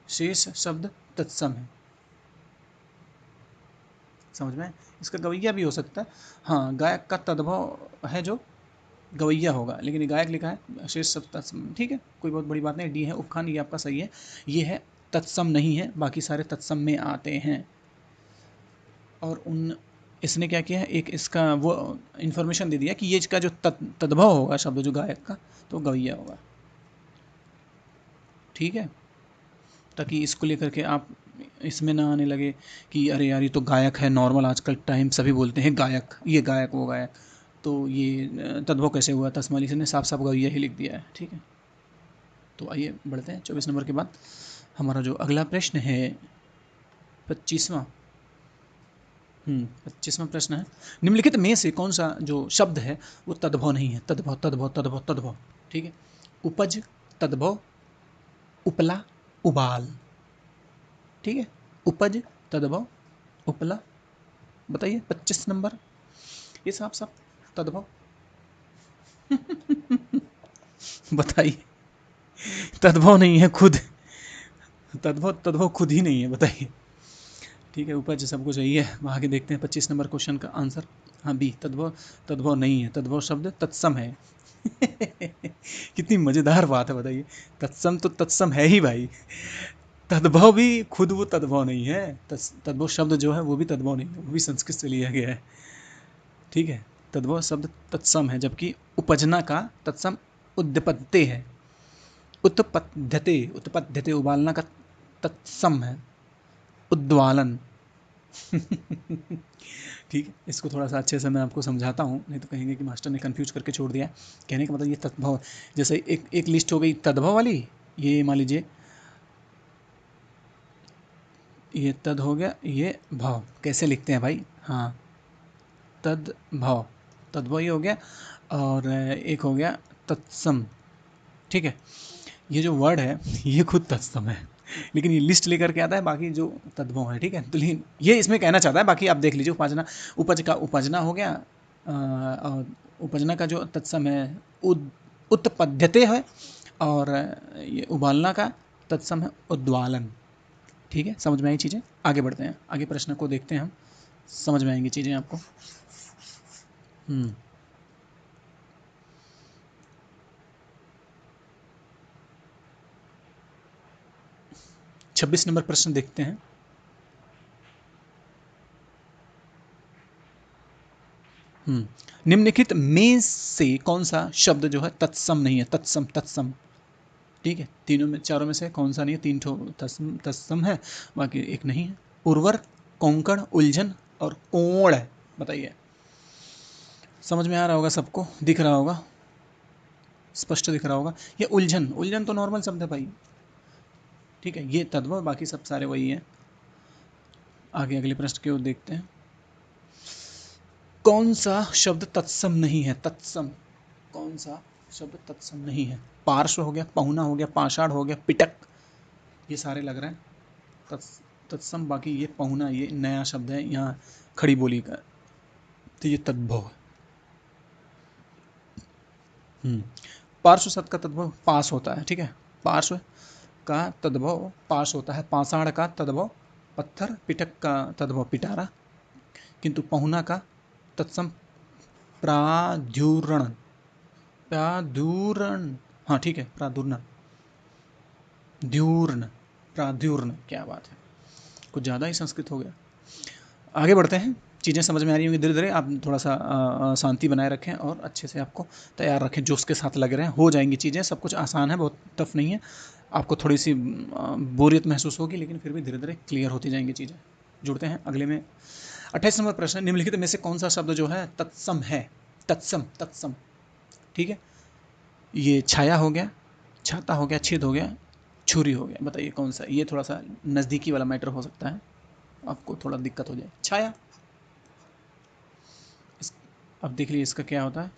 Speaker 1: शेष शब्द तत्सम है। समझ में? इसका गवैया भी हो सकता है। हाँ, गायक का तद्भव है जो गवैया होगा, लेकिन ये गायक लिखा है, शेष शब्द तत्सम। ठीक है, कोई बहुत बड़ी बात नहीं। डी है उपखान, ये आपका सही है। ये है तत्सम नहीं है, बाकी सारे तत्सम में आते हैं। और उन इसने क्या किया है, एक इसका वो इन्फॉर्मेशन दे दिया कि ये इसका जो तद्भव होगा शब्द जो गायक का, तो गवैया होगा। ठीक है, ताकि इसको लेकर के आप इसमें ना आने लगे कि अरे यार ये तो गायक है, नॉर्मल आजकल टाइम सभी बोलते हैं गायक, ये गायक वो गायक, तो ये तद्भव कैसे हुआ? तस्माली से ने साफ साफ गवैया ही लिख दिया है। ठीक है, तो आइए बढ़ते हैं। 24 नंबर के बाद हमारा जो अगला प्रश्न है 25वां। 25वां प्रश्न है, निम्नलिखित में से कौन सा जो शब्द है वो तद्भव नहीं है? तद्भव। ठीक है, उपज, तद्भव, उपला, उबाल। ठीक है, उपज, तद्भव, उपला। बताइए 25 नंबर, ये साफ साफ तद्भव। बताइए, तद्भव नहीं है खुद, तद्भव खुद ही नहीं है, बताइए। ठीक है, उपज सबको चाहिए। आगे देखते हैं 25 नंबर क्वेश्चन का आंसर। हाँ बी, तद्भव। तद्भव नहीं है, तद्भव शब्द तत्सम है। कितनी मज़ेदार बात है बताइए। तत्सम तो तत्सम है ही भाई। तद्भव भी खुद वो तद्भव नहीं है। तद्भव शब्द जो है वो भी तद्भव नहीं है, वो भी संस्कृत से लिया गया है। ठीक है, तद्भव शब्द तत्सम है, जबकि उपजना का तत्सम उद्पत्ति है। उत्पद्यते, उत्पद्यते उबालना का तत्सम है उद्वालन। ठीक है, इसको थोड़ा सा अच्छे से मैं आपको समझाता हूँ, नहीं तो कहेंगे कि मास्टर ने कंफ्यूज करके छोड़ दिया। कहने का मतलब ये तद्भव, जैसे एक लिस्ट हो गई तद्भव वाली। ये मान लीजिए, ये तद हो गया, ये भाव कैसे लिखते हैं भाई। हाँ, तद्भव, तद्भव ये हो गया, और एक हो गया तत्सम। ठीक है, ये जो वर्ड है ये खुद तत्सम है, लेकिन ये लिस्ट लेकर के आता है बाकी जो तद्भव है। ठीक है, तो लेकिन ये इसमें कहना चाहता है, बाकी आप देख लीजिए। उपाजना, उपज का उपजना हो गया, और उपजना का जो तत्सम है उत्पद्यते है, और ये उबालना का तत्सम है उद्वालन। ठीक है, समझ में आई चीज़ें। आगे बढ़ते हैं, आगे प्रश्न को देखते हैं हम, समझ में आएंगी चीज़ें आपको। 26 नंबर प्रश्न देखते हैं। निम्नलिखित में से कौन सा शब्द जो है तत्सम नहीं है। तत्सम, तत्सम। ठीक है, तीनों में, चारों में से कौन सा नहीं है। तीन ठो तत्सम, तत्सम है, बाकी एक नहीं है। उर्वर, कोंकण, उलझन और कोण है। बताइए, समझ में आ रहा होगा सबको, दिख रहा होगा, स्पष्ट दिख रहा होगा। ये उलझन, उलझन तो नॉर्मल शब्द है भाई। ठीक है, ये तद्भव, बाकी सब सारे वही हैं। आगे अगले प्रश्न की ओर देखते हैं। कौन सा शब्द तत्सम नहीं है। तत्सम, कौन सा शब्द तत्सम नहीं है। पार्श्व हो गया, पहुना हो गया, पाषाण हो गया, पिटक, ये सारे लग रहे हैं तत्सम। बाकी ये पहुना, ये नया शब्द है यहाँ खड़ी बोली का, तो ये तद्भव है। पार्श्व शब्द का तद्भव पास होता है। ठीक है, पार्श्व का तद्भव पास होता है। पाषाण का तद्भव पत्थर, पिटक का तद्भव पिटारा, किंतु पहुना का तत्सम प्राध्युरण। प्राध्युरण, हाँ ठीक है, प्रादुर्न, द्यूर्ण, प्राध्युर्ण, क्या बात है, कुछ ज़्यादा ही संस्कृत हो गया। आगे बढ़ते हैं, चीज़ें समझ में आ रही होंगी धीरे धीरे। आप थोड़ा सा शांति बनाए रखें और अच्छे से आपको तैयार रखें, जो उसके साथ लग रहे हैं। हो जाएंगी चीज़ें, सब कुछ आसान है, बहुत टफ नहीं है। आपको थोड़ी सी बोरियत महसूस होगी, लेकिन फिर भी धीरे धीरे क्लियर होती जाएंगी चीज़ें। जुड़ते हैं अगले में। 28 नंबर प्रश्न, निम्नलिखित में से कौन सा शब्द जो है तत्सम है। तत्सम, तत्सम। ठीक है, ये छाया हो गया, छाता हो गया, छेद हो गया, छुरी हो गया। बताइए कौन सा। ये थोड़ा सा नज़दीकी वाला मैटर हो सकता है, आपको थोड़ा दिक्कत हो जाए। छाया, अब देख लीजिए इसका क्या होता है।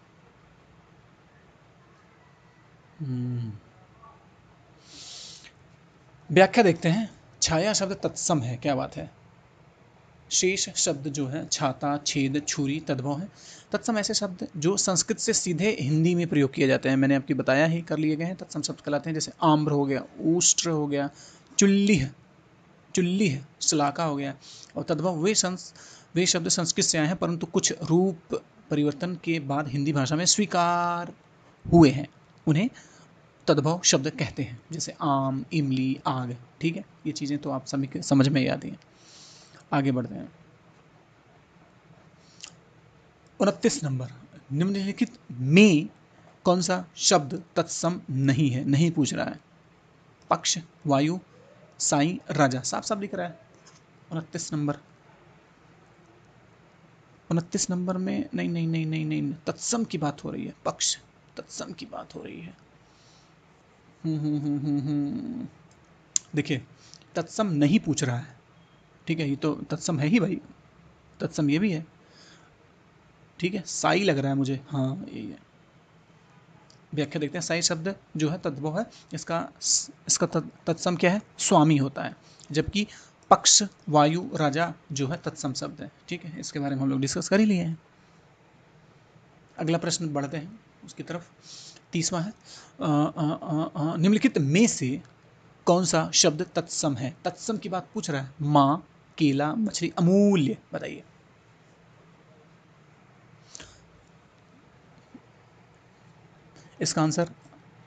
Speaker 1: व्याख्या देखते हैं। छाया शब्द तत्सम है, क्या बात है। शेष शब्द जो है छाता, छेद, छुरी तद्भव है। तत्सम ऐसे शब्द जो संस्कृत से सीधे हिंदी में प्रयोग किए जाते हैं, मैंने आपकी बताया ही, कर लिए गए हैं। तत्सम शब्द कहलाते हैं, जैसे आम्र हो गया, ऊष्ट्र हो गया, चुल्लीह, चुल्लीह, शलाका हो गया। और तद्भव वे शब्द संस्कृत से आए हैं, परंतु कुछ रूप परिवर्तन के बाद हिंदी भाषा में स्वीकार हुए हैं। उन्हें तद्भव शब्द कहते हैं, जैसे आम, इमली, आग। ठीक है, ये चीज़ें तो आप सभी के समझ में ही आती हैं। आगे बढ़ते हैं। 29 नंबर, निम्नलिखित में कौन सा शब्द तत्सम नहीं है। नहीं पूछ रहा है। पक्ष, वायु, साई, राजा, साफ साफ दिख रहा है। 29 नंबर, 29 नंबर में नहीं नहीं नहीं नहीं नहीं, तत्सम की बात हो रही है। पक्ष, तत्सम की बात हो रही है। देखिए, तत्सम नहीं पूछ रहा है। ठीक है, ये तो तत्सम है ही भाई, तत्सम ये भी है। ठीक है, साई लग रहा है मुझे, हाँ यही है। व्याख्या देखते हैं। साई शब्द जो है तद्भव है, इसका इसका तत्सम क्या है, स्वामी होता है। जबकि पक्ष, वायु, राजा जो है तत्सम शब्द है। ठीक है, इसके बारे में हम लोग डिस्कस कर ही लिए हैं। अगला प्रश्न बढ़ते हैं उसकी तरफ। 30वां है, निम्नलिखित में से कौन सा शब्द तत्सम है। तत्सम की बात पूछ रहा है। माँ, केला, मछली, अमूल्य। बताइए। इसका आंसर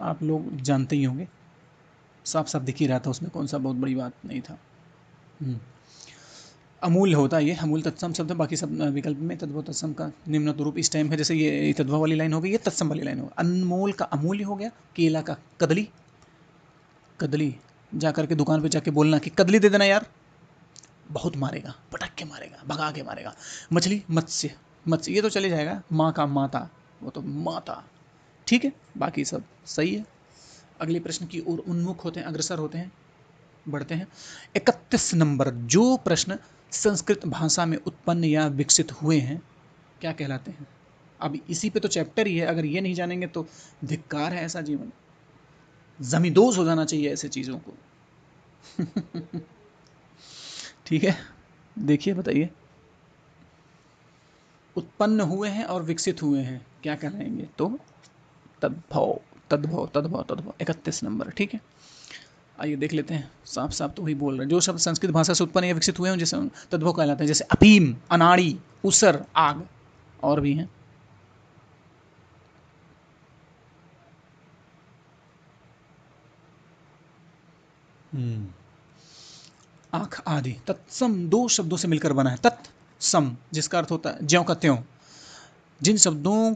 Speaker 1: आप लोग जानते ही होंगे, साफ साफ दिख ही रहा था उसमें, कौन सा बहुत बड़ी बात नहीं था। अमूल्य होता है ये, अमूल तत्सम शब्द है, बाकी सब विकल्प में तद्भव तत्सम का निम्न रूप इस टाइम है। जैसे ये तद्भव वाली लाइन हो गई, ये तत्सम वाली लाइन हो गई। अनमोल का अमूल्य हो गया, केला का कदली, कदली जा करके दुकान पे जाके बोलना कि कदली दे देना यार, बहुत मारेगा, पटक के मारेगा, भगा के मारेगा। मछली, मत्स्य, मत्स्य ये तो चले जाएगा। माँ का माता, वो तो माता। ठीक है, बाकी सब सही है। अगले प्रश्न की ओर उन्मुख होते हैं, अग्रसर होते हैं, बढ़ते हैं। 31 नंबर, जो प्रश्न संस्कृत भाषा में उत्पन्न या विकसित हुए हैं क्या कहलाते हैं? अब इसी पे तो चैप्टर ही है, अगर ये नहीं जानेंगे तो धिक्कार है ऐसा जीवन, जमींदोज हो जाना चाहिए ऐसे चीजों को। ठीक है, देखिए बताइए। उत्पन्न हुए हैं और विकसित हुए हैं क्या कहलाएंगे? तो तद्भव, तद्भव, तद्भव, तद्भव। 31 नंबर, ठीक है। आइए देख लेते हैं, साफ साफ तो वही बोल रहे हैं, जो शब्द संस्कृत भाषा से उत्पन्न या विकसित हुए हैं जैसे तद्भव कहलाते हैं, जैसे अफीम, अनाड़ी, उसर, आग, और भी हैं। आंख आदि। तत्सम दो शब्दों से मिलकर बना है, तत्सम जिसका अर्थ होता है ज्यों का त्यों। जिन शब्दों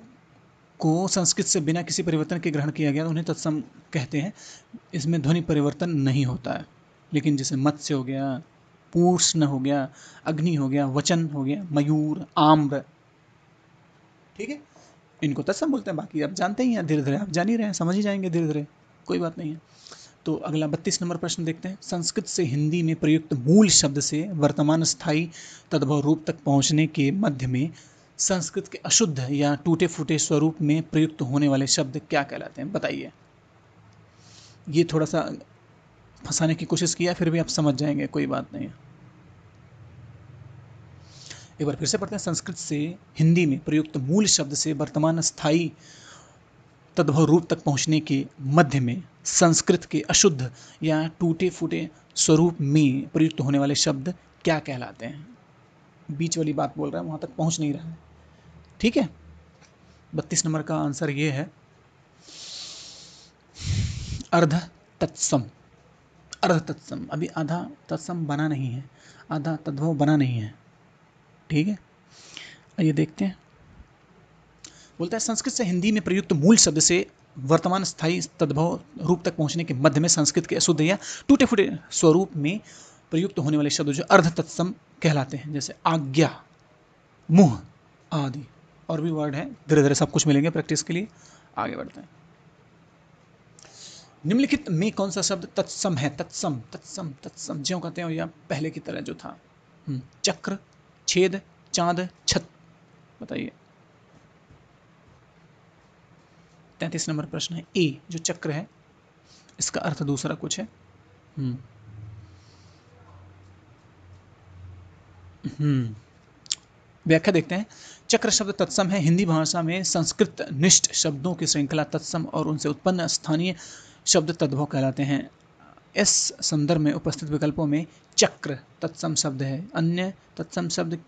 Speaker 1: को संस्कृत से बिना किसी परिवर्तन के ग्रहण किया गया उन्हें तत्सम कहते हैं। इसमें ध्वनि परिवर्तन नहीं होता है। लेकिन जैसे मत्स्य हो गया, पूर्ण हो गया, अग्नि हो गया, वचन हो गया, मयूर, आम्र, ठीक है, इनको तत्सम बोलते हैं। बाकी आप जानते ही हैं, धीरे धीरे आप जान ही रहे हैं, समझ ही जाएंगे धीरे धीरे, कोई बात नहीं है। तो अगला 32 नंबर प्रश्न देखते हैं। संस्कृत से हिंदी में प्रयुक्त मूल शब्द से वर्तमान स्थायी तद्भव रूप तक पहुंचने के मध्य में संस्कृत के अशुद्ध या टूटे फूटे स्वरूप में प्रयुक्त होने वाले शब्द क्या कहलाते हैं? बताइए। ये थोड़ा सा फंसाने की कोशिश किया, फिर भी आप समझ जाएंगे, कोई बात नहीं है। एक बार फिर से पढ़ते हैं। संस्कृत से हिंदी में प्रयुक्त मूल शब्द से वर्तमान स्थायी तद्भव रूप तक पहुंचने के मध्य में संस्कृत के अशुद्ध या टूटे फूटे स्वरूप में प्रयुक्त होने वाले शब्द क्या कहलाते हैं? बीच वाली बात बोल रहा है, वहां तक पहुंच नहीं रहा है। ठीक है, 32 नंबर का आंसर ये है अर्ध तत्सम। अर्ध तत्सम, अभी आधा तत्सम बना नहीं है, आधा तद्भव बना नहीं है। ठीक है, आइए देखते हैं। बोलता है संस्कृत से हिंदी में प्रयुक्त मूल शब्द से वर्तमान स्थायी तद्भव रूप तक पहुंचने के मध्य में संस्कृत के अशुद्ध या टूटे फूटे स्वरूप में प्रयुक्त होने वाले शब्द जो अर्ध तत्सम कहलाते हैं, जैसे आज्ञा, मुंह आदि। और भी वर्ड है, धीरे धीरे सब कुछ मिलेंगे प्रैक्टिस के लिए। आगे बढ़ते हैं। निम्नलिखित में कौन सा शब्द तत्सम है? तत्सम, तत्सम, तत्सम ज्यों कहते हैं या पहले की तरह जो था। चक्र, छेद, चांद, छत। बताइए। 33 नंबर प्रश्न है। ए जो चक्र है इसका अर्थ दूसरा कुछ है। व्याख्या देखते हैं। चक्र शब्द तत्सम है। हिंदी भाषा में संस्कृत निष्ठ शब्दों की श्रृंखला तत्सम और उनसे उत्पन्न स्थानीय शब्द तद्भव कहलाते हैं। इस संदर्भ में उपस्थित विकल्पों में चक्र तत्सम शब्द है। अन्य तत्सम शब्द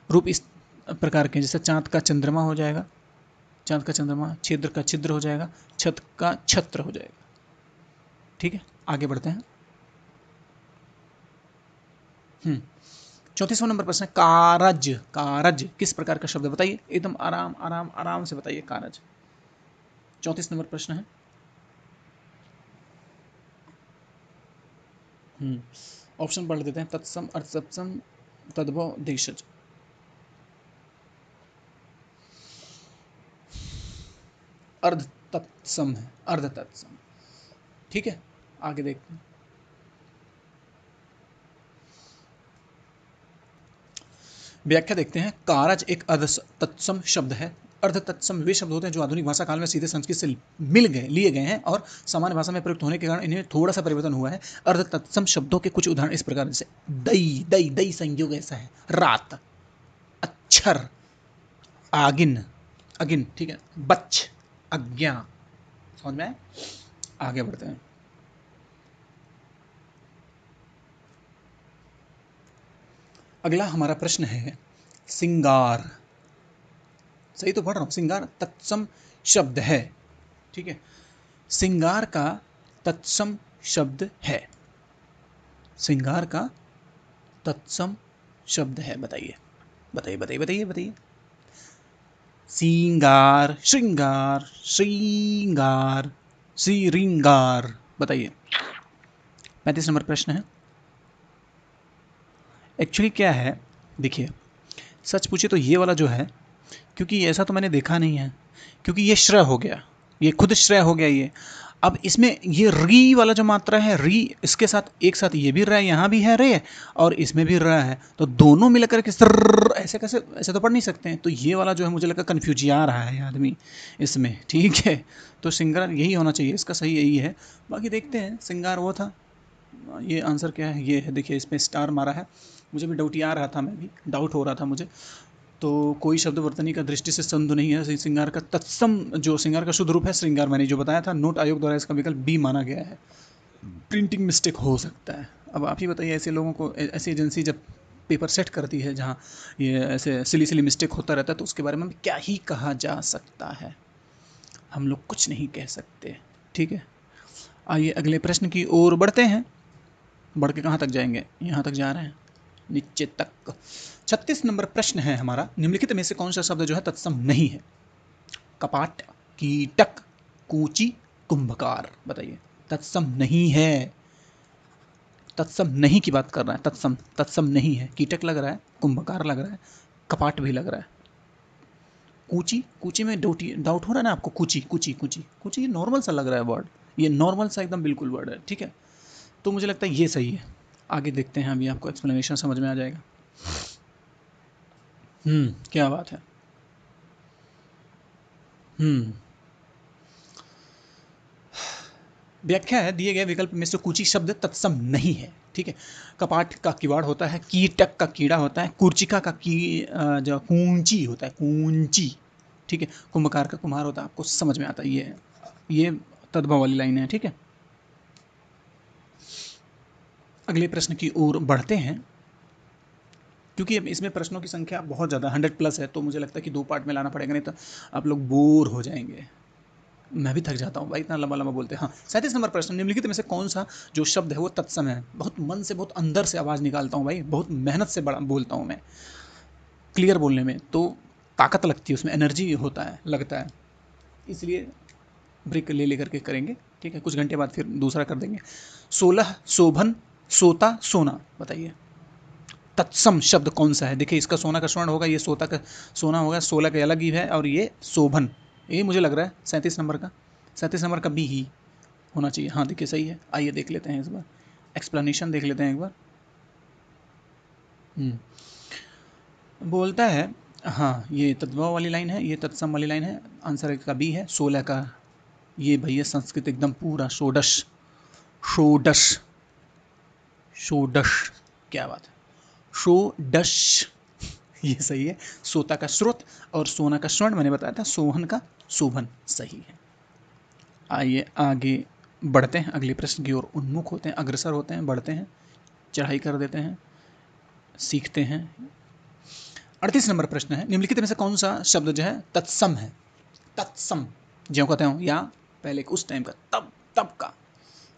Speaker 1: रूप इस प्रकार के, जैसे चांद का चंद्रमा हो जाएगा, चांद का चंद्रमा, छिद्र का छिद्र हो जाएगा, छत का छत्र हो जाएगा। ठीक है, आगे बढ़ते हैं। 34वां नंबर प्रश्न है कारज। कारज किस प्रकार का शब्द है? बताइए, एकदम आराम आराम आराम से बताइए। कारज 34 नंबर प्रश्न है। ऑप्शन पढ़ देते हैं। तत्सम, अर्थ तत्सम, तद्भव, देशज। अर्ध तत्सम है, अर्ध तत्सम। ठीक है, आगे देखते हैं। व्याख्या देखते हैं। कारज एक अर्ध तत्सम शब्द है। अर्ध तत्सम वे शब्द होते हैं जो आधुनिक भाषा काल में सीधे संस्कृत से लिए गए हैं और सामान्य भाषा में प्रयुक्त होने के कारण इन्हें थोड़ा सा परिवर्तन हुआ है। अर्ध तत्सम शब्दों के कुछ उदाहरण इस प्रकार, जैसे दई, दई, दई संयोग ऐसा है, रात, अक्षर, आगिन, अगिन, ठीक है, बच्च, अज्ञा। समझ में आए? आगे बढ़ते हैं। अगला हमारा प्रश्न है सिंगार। सही तो पढ़ रहा हूँ, सिंगार तत्सम शब्द है। ठीक है, सिंगार का तत्सम शब्द है। सिंगार का तत्सम शब्द है, बताइए बताइए बताइए बताइए बताइए। सिंगार, श्रृंगार, श्रृंगार, श्रृंगार, बताइए। 35 नंबर प्रश्न है। एक्चुअली क्या है, देखिए, सच पूछे तो ये वाला जो है, क्योंकि ऐसा तो मैंने देखा नहीं है, क्योंकि ये श्रेय हो गया, ये खुद श्रेय हो गया ये। अब इसमें ये री वाला जो मात्रा है, री इसके साथ एक साथ ये भी रहा है, यहाँ भी है रे, और इसमें भी रहा है, तो दोनों मिलकर के ऐसे कैसे, ऐसे तो पढ़ नहीं सकते हैं। तो ये वाला जो है मुझे लगा कन्फ्यूज आ रहा है आदमी इसमें। ठीक है, तो सिंगार यही होना चाहिए, इसका सही यही है। बाकी देखते हैं, सिंगार वो था। ये आंसर क्या है, ये है, देखिए इसमें स्टार मारा है। मुझे भी डाउट आ रहा था, मैं भी डाउट हो रहा था मुझे। तो कोई शब्द वर्तनी का दृष्टि से संध नहीं है। श्रृंगार का तत्सम, जो श्रृंगार का शुद्ध रूप है श्रृंगार, मैंने जो बताया था, नोट आयोग द्वारा इसका विकल्प बी माना गया है। प्रिंटिंग मिस्टेक हो सकता है। अब आप ही बताइए, ऐसे लोगों को, ऐसी एजेंसी जब पेपर सेट करती है जहाँ ये ऐसे सिली सिली मिस्टेक होता रहता है, तो उसके बारे में क्या ही कहा जा सकता है, हम लोग कुछ नहीं कह सकते। ठीक है, आइए अगले प्रश्न की ओर बढ़ते हैं। बढ़ के कहाँ तक जाएंगे, यहाँ तक जा रहे हैं, नीचे तक। 36 नंबर प्रश्न है हमारा, निम्नलिखित में से कौन सा शब्द जो है तत्सम नहीं है? कपाट, कीटक, कूची, कुंभकार, बताइए। तत्सम नहीं है, तत्सम नहीं की बात कर रहा है। तत्सम, तत्सम नहीं है। कीटक लग रहा है, कुंभकार लग रहा है, कपाट भी लग रहा है। कूची, कूची में डाउट हो रहा है ना आपको? कूची कूची कूची कूची, ये नॉर्मल सा लग रहा है वर्ड, ये नॉर्मल सा एकदम बिल्कुल वर्ड है। ठीक है, तो मुझे लगता है ये सही है। आगे देखते हैं, अभी आपको एक्सप्लेनेशन समझ में आ जाएगा। क्या बात है। व्याख्या है, दिए गए विकल्प में से कुची शब्द तत्सम नहीं है। ठीक है, कपाट का किवाड़ होता है, कीटक का कीड़ा होता है, कुर्चिका का जो कूंची होता है, कूंची। ठीक है, कुंभकार का कुम्हार होता है। आपको समझ में आता है, ये तद्भव वाली लाइन है। ठीक है, अगले प्रश्न की ओर बढ़ते हैं। क्योंकि अब इसमें प्रश्नों की संख्या बहुत ज़्यादा 100+ है, तो मुझे लगता है कि 2 पार्ट में लाना पड़ेगा, नहीं तो आप लोग बोर हो जाएंगे। मैं भी थक जाता हूँ भाई, इतना लंबा लंबा बोलते हैं। हाँ, 37 नंबर प्रश्न, निम्नलिखित में से कौन सा जो शब्द है वो तत्सम है? बहुत मन से, बहुत अंदर से आवाज़ निकालता हूँ भाई, बहुत मेहनत से बड़ा बोलता हूँ मैं, क्लियर बोलने में तो ताकत लगती है, उसमें एनर्जी होता है, लगता है, इसलिए ब्रेक ले लेकर के करेंगे। ठीक है, कुछ घंटे बाद फिर दूसरा कर देंगे। 16, शोभन, सोता, सोना, बताइए तत्सम शब्द कौन सा है? देखिए, इसका सोना का स्वर्ण होगा, ये सोता का सोना होगा, 16 का अलग ही है, और ये शोभन, ये मुझे लग रहा है 37 नंबर का, 37 नंबर का बी ही होना चाहिए। हाँ देखिए, सही है। आइए देख लेते हैं इस बार, एक्सप्लेनेशन देख लेते हैं एक बार। बोलता है, हाँ ये तद्भव वाली लाइन है, ये तत्सम वाली लाइन है, आंसर का बी है। 16 का, ये भैया संस्कृत एकदम पूरा षोडश, षोडश, षोडश, क्या बात है, षोडश, ये सही है। सोता का स्रोत और सोना का स्वर्ण, मैंने बताया था। सोहन का शोभन, सही है। आइए आगे बढ़ते हैं, अगले प्रश्न की ओर उन्मुख होते हैं, अग्रसर होते हैं, बढ़ते हैं, चढ़ाई कर देते हैं, सीखते हैं। 38 नंबर प्रश्न है, निम्नलिखित में से कौन सा शब्द जो है तत्सम है? तत्सम, जो कहते हो, या पहले उस टाइम का, तब तब का।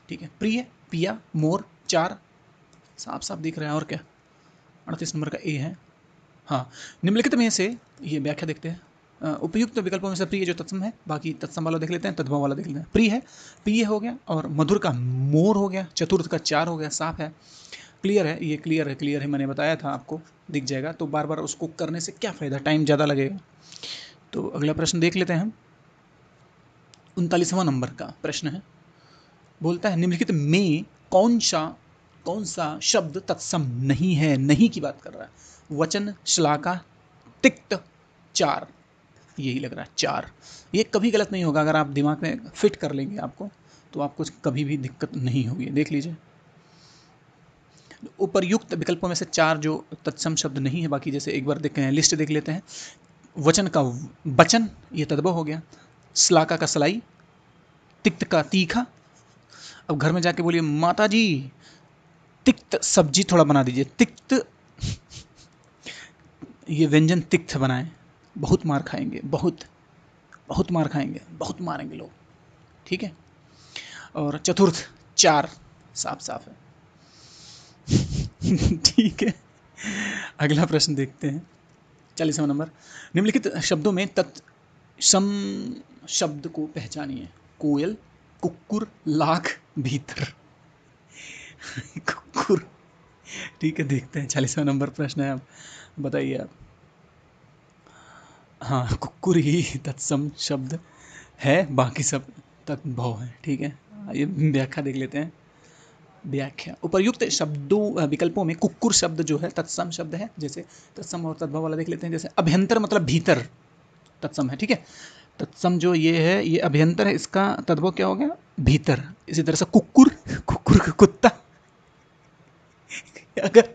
Speaker 1: ठीक है, प्रिय, पिया, मोर, चार, साफ साफ दिख रहा है, और क्या? 38 नंबर का ए है। हाँ, निम्नलिखित में से, ये व्याख्या देखते हैं, उपयुक्त विकल्पों में से प्रिय जो तत्सम है, बाकी तत्सम वाला देख लेते हैं, तद्भव वाला देख लेते हैं। प्रिय है, प्रिय हो गया, और मधुर का मोर हो गया, चतुर्थ का चार हो गया, साफ है, क्लियर है, ये क्लियर है, क्लियर है, मैंने बताया था आपको, दिख जाएगा, तो बार बार उसको करने से क्या फ़ायदा, टाइम ज़्यादा लगेगा। तो अगला प्रश्न देख लेते हैं हम। 39वां नंबर का प्रश्न है, बोलता है निम्नलिखित में कौन सा शब्द तत्सम नहीं है? नहीं की बात कर रहा है। वचन, श्लाका, तिक्त, चार, यही लग रहा है, चार। ये कभी गलत नहीं होगा, अगर आप दिमाग में फिट कर लेंगे आपको, तो आपको कभी भी दिक्कत नहीं होगी। देख लीजिए, उपर्युक्त विकल्पों में से चार जो तत्सम शब्द नहीं है, बाकी जैसे एक बार देख लिस्ट देख लेते हैं। वचन का वचन, ये तद्भव हो गया। श्लाका का सलाई, तिक्त का तीखा। अब घर में जाके बोलिए, माता जी तिक्त सब्जी थोड़ा बना दीजिए, तिक्त ये व्यंजन तिक्त बनाएं, बहुत मार खाएंगे, बहुत बहुत मार खाएंगे, बहुत मारेंगे लोग, ठीक है। और चतुर्थ चार, साफ साफ है। ठीक है, अगला प्रश्न देखते हैं। 40वां नंबर, निम्नलिखित शब्दों में तत्सम शब्द को पहचानिए। कोयल, कुक्कुर, लाख, भीतर। कुक्कुर, ठीक है, देखते हैं। 40वां नंबर प्रश्न है, अब बताइए आप। हाँ, कुक्कुर ही तत्सम शब्द है, बाकी सब तद्भव है, ठीक है। ये व्याख्या देख लेते हैं। व्याख्या, उपर्युक्त शब्दों विकल्पों में कुक्कुर शब्द जो है तत्सम शब्द है। जैसे तत्सम और तद्भव वाला देख लेते हैं। जैसे अभ्यंतर मतलब भीतर, तत्सम है, ठीक है। तत्सम जो ये है, ये अभ्यंतर है, इसका तद्भव क्या हो गया, भीतर। इसी तरह से कुक्कुर, कुक्कुर का कुत्ता। अगर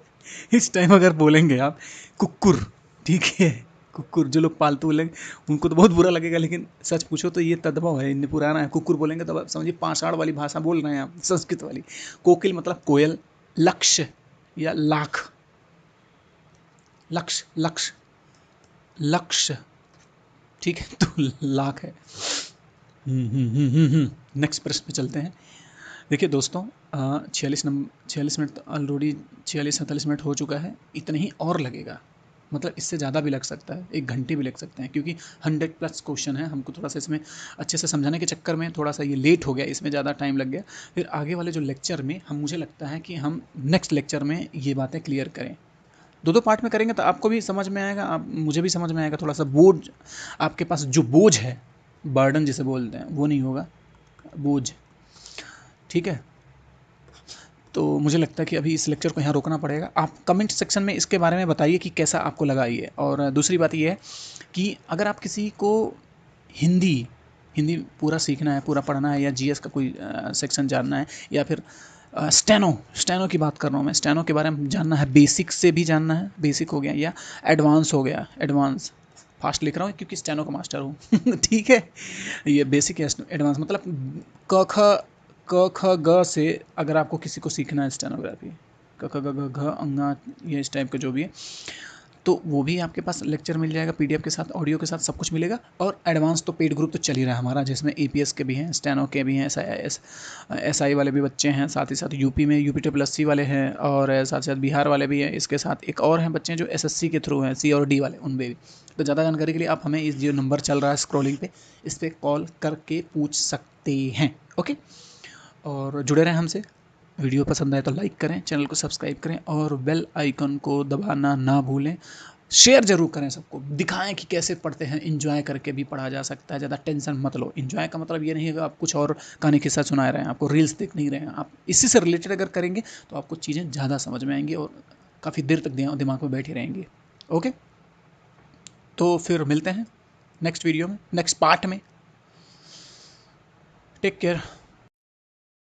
Speaker 1: इस टाइम अगर बोलेंगे आप कुक्कुर, ठीक है, कुक्कुर, जो लोग पालतू बोलेंगे उनको तो बहुत बुरा लगेगा, लेकिन सच पूछो तो ये तद्भव है, इन्हें पुराना है। कुक्कुर बोलेंगे तो आप समझिए पाषाण वाली भाषा बोल रहे हैं आप, संस्कृत वाली। कोकिल मतलब कोयल, लक्ष्य या लाख, लक्ष्य लक्ष्य लक्ष्य, ठीक है, तो लाख है। नेक्स्ट प्रश्न पे चलते हैं। देखिए दोस्तों, 46 मिनट तो ऑलरेडी, 46-47 मिनट हो चुका है। इतना ही और लगेगा, मतलब इससे ज़्यादा भी लग सकता है, 1 घंटे भी लग सकते हैं, क्योंकि 100+ क्वेश्चन है। हमको थोड़ा सा इसमें अच्छे से समझाने के चक्कर में थोड़ा सा ये लेट हो गया, इसमें ज़्यादा टाइम लग गया। फिर आगे वाले जो लेक्चर में हम, मुझे लगता है कि हम नेक्स्ट लेक्चर में ये बातें क्लियर करें। दो दो पार्ट में करेंगे तो आपको भी समझ में आएगा, आप मुझे भी समझ में आएगा। थोड़ा सा बोझ, आपके पास जो बोझ है, बर्डन जिसे बोलते हैं, वो नहीं होगा, बोझ, ठीक है। तो मुझे लगता है कि अभी इस लेक्चर को यहाँ रोकना पड़ेगा। आप कमेंट सेक्शन में इसके बारे में बताइए कि कैसा आपको लगा ये। और दूसरी बात ये है कि अगर आप किसी को हिंदी हिंदी पूरा सीखना है, पूरा पढ़ना है, या जीएस का कोई सेक्शन जानना है, या फिर स्टेनो स्टेनो की बात कर रहा हूँ मैं, स्टेनो के बारे में जानना है, बेसिक से भी जानना है, बेसिक हो गया या एडवांस हो गया, एडवांस, फास्ट लिख रहा हूँ क्योंकि स्टेनो का मास्टर हूँ। ठीक है, ये बेसिक या एडवांस मतलब क ख क ख ग से अगर आपको किसी को सीखना है स्टेनोग्राफी, क ख ग घ घ अंगा, ये इस टाइप का जो भी है, तो वो भी आपके पास लेक्चर मिल जाएगा, पीडीएफ के साथ, ऑडियो के साथ, सब कुछ मिलेगा। और एडवांस तो पेड ग्रुप तो चल ही रहा है हमारा, जिसमें एपीएस के भी हैं, स्टेनो के भी हैं, एसआई वाले भी बच्चे हैं, साथ ही साथ यूपी में यूपी वाले हैं, और साथ साथ बिहार वाले भी हैं। इसके साथ एक और हैं बच्चे जो एसएससी के थ्रू हैं, सी और डी वाले, उनमें भी। तो ज़्यादा जानकारी के लिए आप हमें इस जो नंबर चल रहा है स्क्रॉलिंग पे, इस पर कॉल करके पूछ सकते हैं। ओके, और जुड़े रहें हमसे। वीडियो पसंद आए तो लाइक करें, चैनल को सब्सक्राइब करें, और बेल आइकन को दबाना ना भूलें। शेयर जरूर करें, सबको दिखाएं कि कैसे पढ़ते हैं। इन्जॉय करके भी पढ़ा जा सकता है, ज़्यादा टेंशन मत लो। इन्जॉय का मतलब ये नहीं है कि आप कुछ और कहानी किस्सा सुना रहे हैं, आपको रील्स देख नहीं रहे हैं। आप इसी से रिलेटेड अगर करेंगे तो आपको चीज़ें ज़्यादा समझ में आएंगी और काफ़ी देर तक दिमाग में बैठी रहेंगी। ओके, तो फिर मिलते हैं नेक्स्ट वीडियो में, नेक्स्ट पार्ट में। Take care.